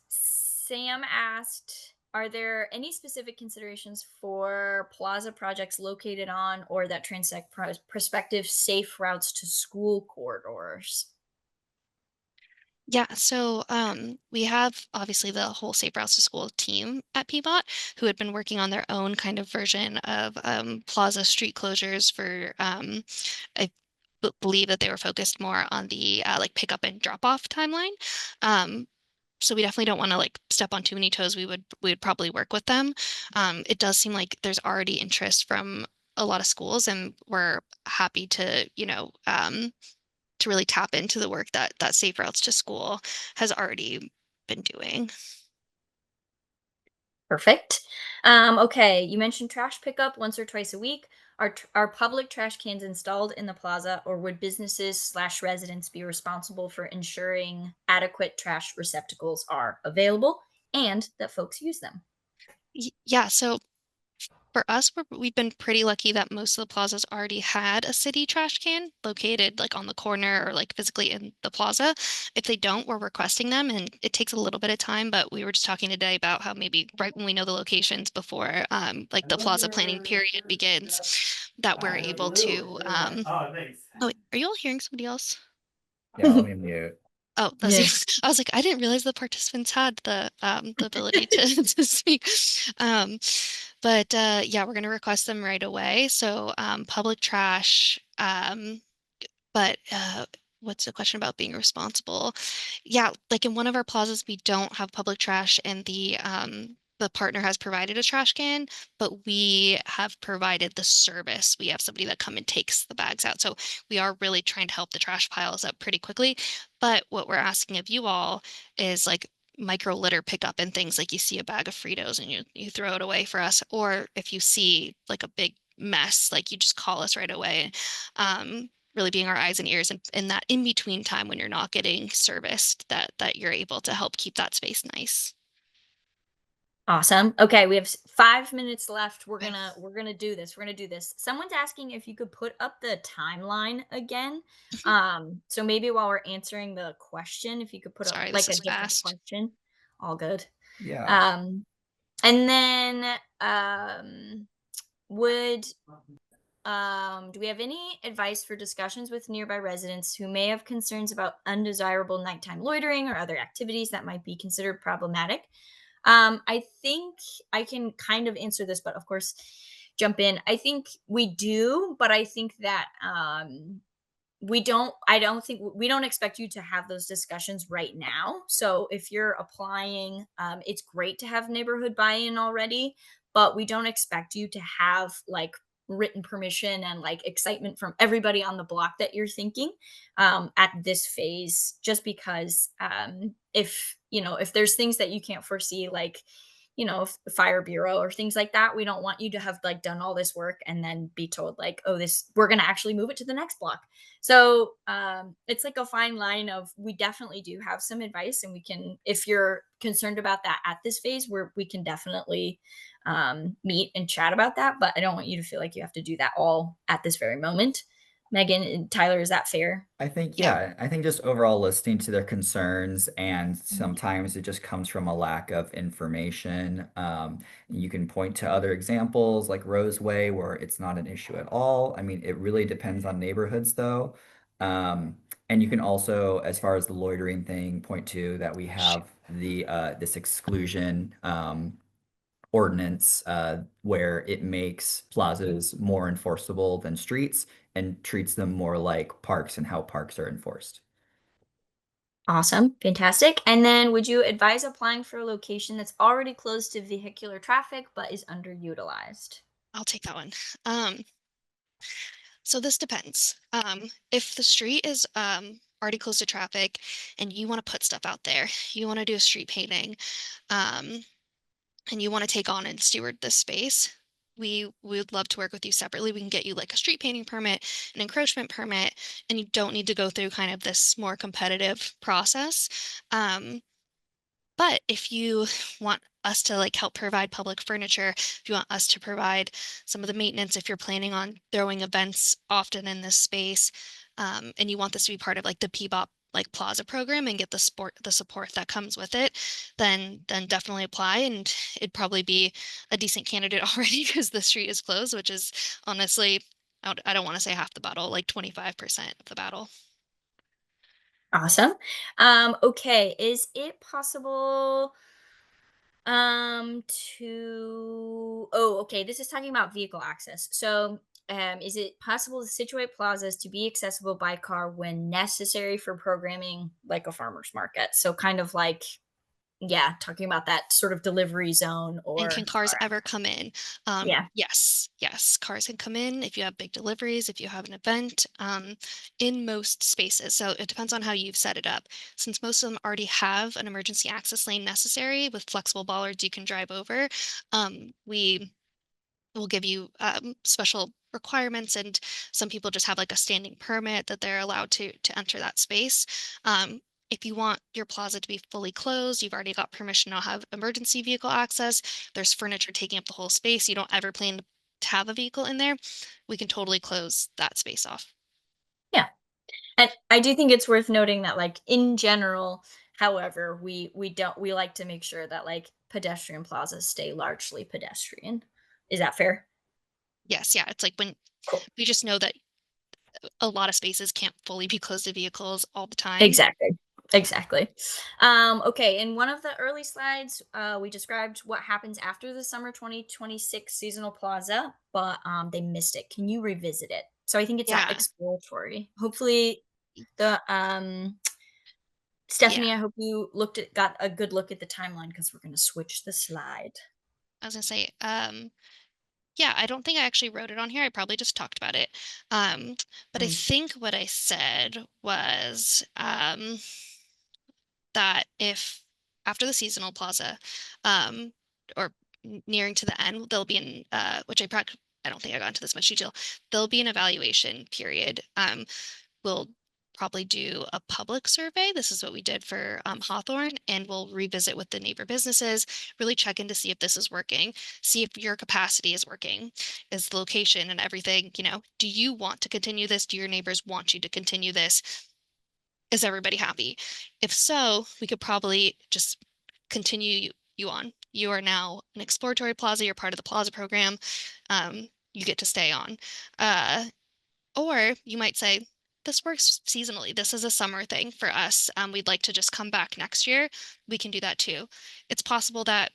Sam asked, are there any specific considerations for plaza projects located on or that transect prospective safe routes to school corridors? Yeah, so we have obviously the whole Safe Routes to School team at Peabot who had been working on their own kind of version of plaza street closures for I believe that they were focused more on the like pickup and drop off timeline. Um, so we definitely don't want to like step on too many toes. We would probably work with them. It does seem like there's already interest from a lot of schools, and we're happy to, to really tap into the work that Safe Routes to School has already been doing. Perfect. Okay, you mentioned trash pickup once or twice a week. Are public trash cans installed in the plaza, or would businesses/residents be responsible for ensuring adequate trash receptacles are available and that folks use them? Yeah, so for us, we've been pretty lucky that most of the plazas already had a city trash can located like on the corner or like physically in the plaza. If they don't, we're requesting them, and it takes a little bit of time, but we were just talking today about how maybe right when we know the locations before like the plaza planning period begins, that we're able to oh wait, are you all hearing somebody else? Yeah, let me mute. Oh, that's Yeah. I was like, I didn't realize the participants had the ability to to speak. Um, but yeah, we're gonna request them right away. So public trash. But what's the question about being responsible? Yeah, like in one of our plazas, we don't have public trash, and the partner has provided a trash can, but we have provided the service. We have somebody that come and takes the bags out. So we are really trying to help the trash piles up pretty quickly. But what we're asking of you all is like micro litter pickup and things like you see a bag of Fritos and you throw it away for us, or if you see like a big mess, like you just call us right away. Really being our eyes and ears, and in that in between time when you're not getting serviced, that you're able to help keep that space nice. Awesome. Okay, we have 5 minutes left. We're Okay. gonna we're gonna do this. We're gonna do this. Someone's asking if you could put up the timeline again. Mhm. So maybe while we're answering the question, if you could put up Sorry, this like a is different fast. question. All good. Yeah. Um, and then would do we have any advice for discussions with nearby residents who may have concerns about undesirable nighttime loitering or other activities that might be considered problematic? I think I can kind of answer this, but of course, jump in. I think we do, but I think that I don't think we don't expect you to have those discussions right now. So if you're applying, it's great to have neighborhood buy-in already, but we don't expect you to have like written permission and like excitement from everybody on the block that you're thinking at this phase, just because if if there's things that you can't foresee, like fire bureau or things like that, we don't want you to have like done all this work and then be told like, oh, this we're going to actually move it to the next block. So it's like a fine line of, we definitely do have some advice, and we can, if you're concerned about that at this phase, where we can definitely meet and chat about that. But I don't want you to feel like you have to do that all at this very moment. Megan and Tyler, is that fair? I think, Yeah. yeah, I think just overall listening to their concerns, and Mhm. sometimes it just comes from a lack of information. You can point to other examples like Roseway where it's not an issue at all. I mean, it really depends on neighborhoods though. Um, and you can also, as far as the loitering thing, point to that we have the this exclusion ordinance where it makes plazas more enforceable than streets and treats them more like parks and how parks are enforced. Awesome. Fantastic. And then would you advise applying for a location that's already closed to vehicular traffic but is underutilized? I'll take that one. Um, so this depends. If the street is already closed to traffic and you want to put stuff out there, you want to do a street painting, um, and you want to take on and steward this space, we would love to work with you separately. We can get you like a street painting permit, an encroachment permit, and you don't need to go through kind of this more competitive process. Um, but if you want us to like help provide public furniture, if you want us to provide some of the maintenance, if you're planning on throwing events often in this space, and you want this to be part of like the Peabot like Plaza program and get the support that comes with it, then definitely apply. And it'd probably be a decent candidate already because the street is closed, which is honestly, I don't want to say half the battle, like 25% of the battle. Awesome. Okay, is it possible to oh, okay, this is talking about vehicle access. So, is it possible to situate plazas to be accessible by car when necessary for programming like a farmer's market? So kind of like, yeah, talking about that sort of delivery zone And can or cars ever come in? yeah. Yes, yes, cars can come in if you have big deliveries, if you have an event, in most spaces. So it depends on how you've set it up. Since most of them already have an emergency access lane necessary with flexible bollards you can drive over, we will give you special requirements, and some people just have like a standing permit that they're allowed to enter that space. Um, if you want your plaza to be fully closed, you've already got permission to have emergency vehicle access. There's furniture taking up the whole space. You don't ever plan to have a vehicle in there. We can totally close that space off. Yeah. And I do think it's worth noting that like in general, however, we like to make sure that like pedestrian plazas stay largely pedestrian. Is that fair? Yes, yeah. It's like when Cool. we just know that a lot of spaces can't fully be closed to vehicles all the time. Exactly. Exactly. Okay. In one of the early slides, we described what happens after the summer 2026 seasonal plaza, but they missed it. Can you revisit it? So I think it's at Yeah. exploratory. Hopefully, the Yeah. Stephanie, I hope you got a good look at the timeline because we're going to switch the slide. I was gonna say, yeah, I don't think I actually wrote it on here. I probably just talked about it. Um, but I Mm. think what I said was that if after the seasonal plaza, um, or nearing to the end, there'll be an which I don't think I got into this much detail. There'll be an evaluation period. We'll probably do a public survey. This is what we did for Hawthorne, and we'll revisit with the neighbor businesses, really check in to see if this is working, see if your capacity is working, is the location and everything, do you want to continue this? Do your neighbors want you to continue this? Is everybody happy? If so, we could probably just continue you on. You are now an exploratory plaza, you're part of the plaza program. You get to stay on. Uh, or you might say, this works seasonally. This is a summer thing for us. We'd like to just come back next year. We can do that too. It's possible that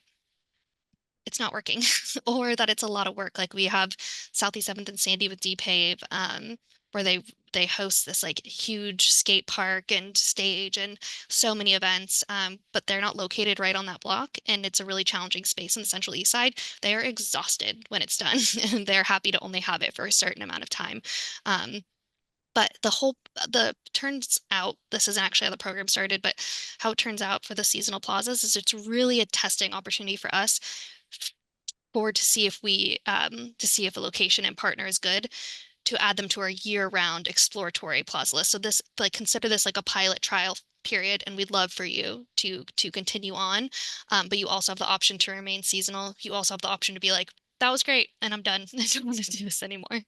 it's not working or that it's a lot of work. Like we have Southeast 7th and Sandy with DPave, where they host this like huge skate park and stage and so many events, but they're not located right on that block, and it's a really challenging space in the Central East Side. They are exhausted when it's done, and they're happy to only have it for a certain amount of time. Um, but the turns out, this isn't actually how the program started, but how it turns out for the seasonal plazas is it's really a testing opportunity for us for to see if a location and partner is good, to add them to our year-round exploratory plaza list. So this, like, consider this like a pilot trial period, and we'd love for you to continue on. But you also have the option to remain seasonal. You also have the option to be like, that was great, and I'm done. I don't want to do this anymore.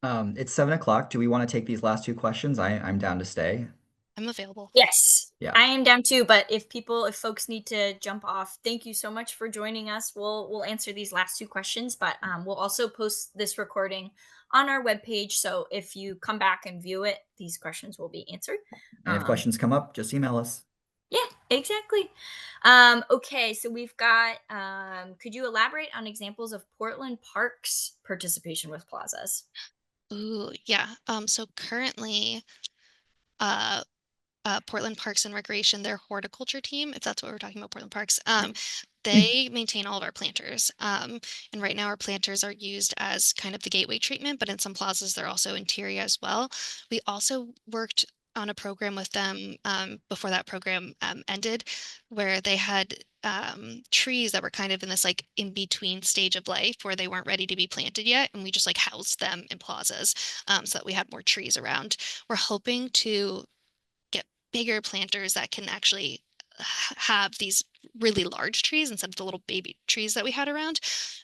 It's 7 o'clock. Do we want to take these last two questions? I'm down to stay. I'm available. Yes, Yeah. I am down too. But if folks need to jump off, thank you so much for joining us. We'll answer these last two questions, but we'll also post this recording on our webpage. So if you come back and view it, these questions will be answered. And if questions come up, just email us. Yeah, exactly. Okay, so we've got. Could you elaborate on examples of Portland Parks participation with plazas? Ooh, yeah. So currently, uh, Portland Parks and Recreation, their horticulture team, if that's what we're talking about, Portland Parks, they maintain all of our planters. And right now our planters are used as kind of the gateway treatment, but in some plazas they're also interior as well. We also worked on a program with them before that program ended, where they had trees that were kind of in this like in between stage of life where they weren't ready to be planted yet, and we just like housed them in plazas so that we had more trees around. We're hoping to get bigger planters that can actually have these really large trees instead of the little baby trees that we had around.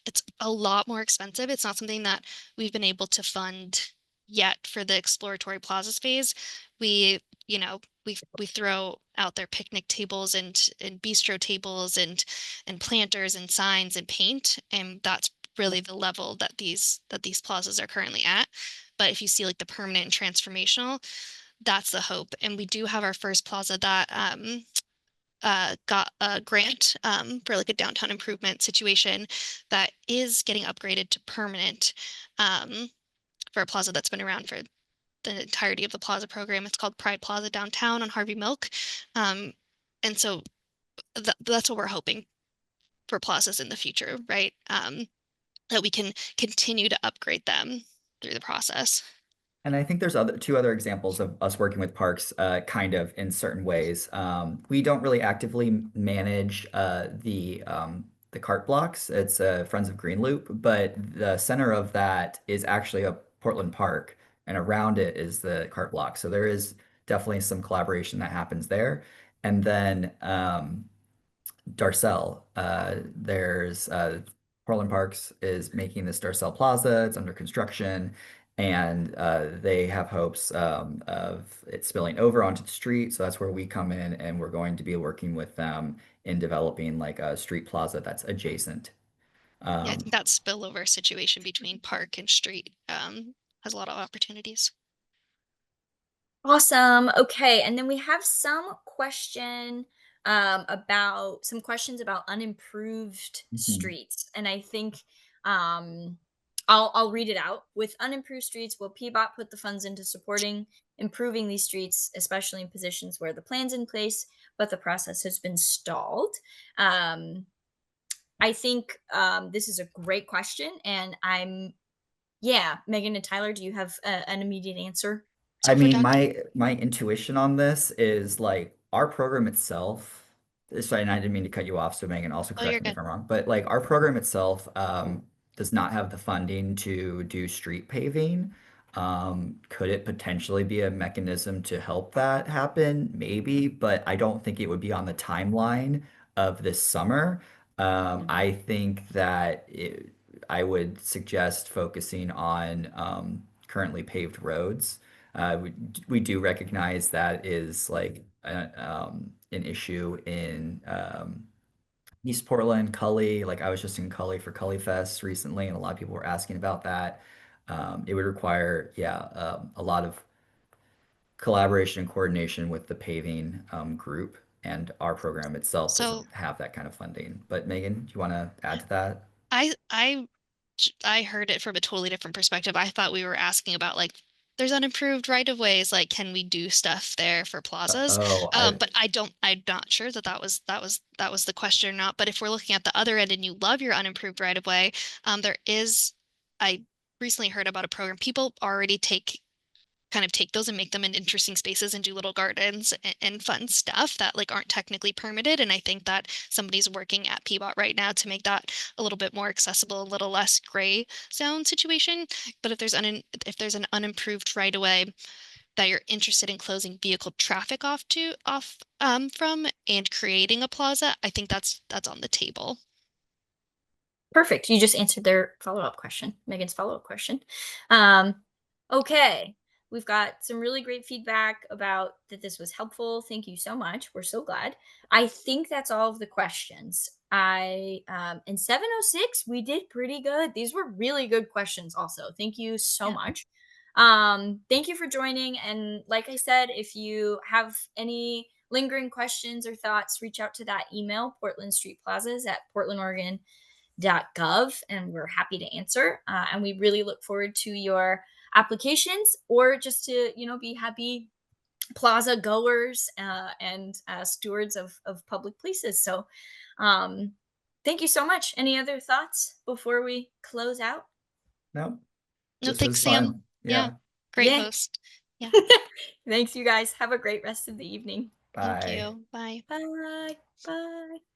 It's a lot more expensive. It's not something that we've been able to fund yet for the exploratory plazas phase. We, we throw out their picnic tables and bistro tables and planters and signs and paint, and that's really the level that these plazas are currently at. But if you see like the permanent and transformational, that's the hope. And we do have our first plaza that got a grant for like a downtown improvement situation that is getting upgraded to permanent for a plaza that's been around for the entirety of the plaza program. It's called Pride Plaza Downtown on Harvey Milk. And so that's what we're hoping for plazas in the future, right? That we can continue to upgrade them through the process. And I think there's two other examples of us working with parks, kind of in certain ways. We don't really actively manage the cart blocks. It's Friends of Green Loop, but the center of that is actually a Portland park, and around it is the cart block. So there is definitely some collaboration that happens there. And then Darcel. There's Portland Parks is making this Darcel Plaza. It's under construction, and they have hopes of it spilling over onto the street. So that's where we come in, and we're going to be working with them in developing like a street plaza that's adjacent. Yeah, I think that spillover situation between park and street has a lot of opportunities. Awesome. Okay, and then we have some questions about unimproved Mhm. streets. And I think I'll read it out. With unimproved streets, will PBOT put the funds into supporting improving these streets, especially in positions where the plan's in place, but the process has been stalled? I think this is a great question, and yeah, Megan and Tyler, do you have an immediate answer? I So for mean, downtown, my intuition on this is like our program itself. Sorry, and I didn't mean to cut you off, so Megan, also oh, you're correct me if good. I'm wrong. But like our program itself does not have the funding to do street paving. Could it potentially be a mechanism to help that happen? Maybe, but I don't think it would be on the timeline of this summer. I think that I would suggest focusing on currently paved roads. We do recognize that is like an issue in East Portland, Cully. Like I was just in Cully for Cully Fest recently, and a lot of people were asking about that. It would require, yeah, a lot of collaboration and coordination with the paving group, and our program itself So doesn't have that kind of funding. But Megan, do you want to add to that? I I I heard it from a totally different perspective. I thought we were asking about like there's unimproved right of ways, like can we do stuff there for plazas? Oh, I But I'm not sure that that was the question or not. But if we're looking at the other end and you love your unimproved right of way, there is I recently heard about a program. People already take those and make them in interesting spaces and do little gardens and fun stuff that like aren't technically permitted. And I think that somebody's working at PBOT right now to make that a little bit more accessible, a little less gray zone situation. But if there's an unimproved right of way that you're interested in closing vehicle traffic off from and creating a plaza, I think that's on the table. Perfect. You just answered their follow-up question, Megan's follow-up question. Um, okay. We've got some really great feedback about that this was helpful. Thank you so much. We're so glad. I think that's all of the questions. I in 706 we did pretty good. These were really good questions also. Thank you so Yeah. much. Thank you for joining, and like I said, if you have any lingering questions or thoughts, reach out to that email Portland Street Plazas at portlandoregon.gov, and we're happy to answer. And we really look forward to your applications, or just to be happy plaza goers and stewards of public places. So um, thank you so much. Any other thoughts before we close out? no, No, this thanks, was Sam. fun. Yeah. Yeah, Great Yeah. host. Yeah. Thanks, you guys. Have a great rest of the evening. Thank bye. you. Bye. Bye. Bye.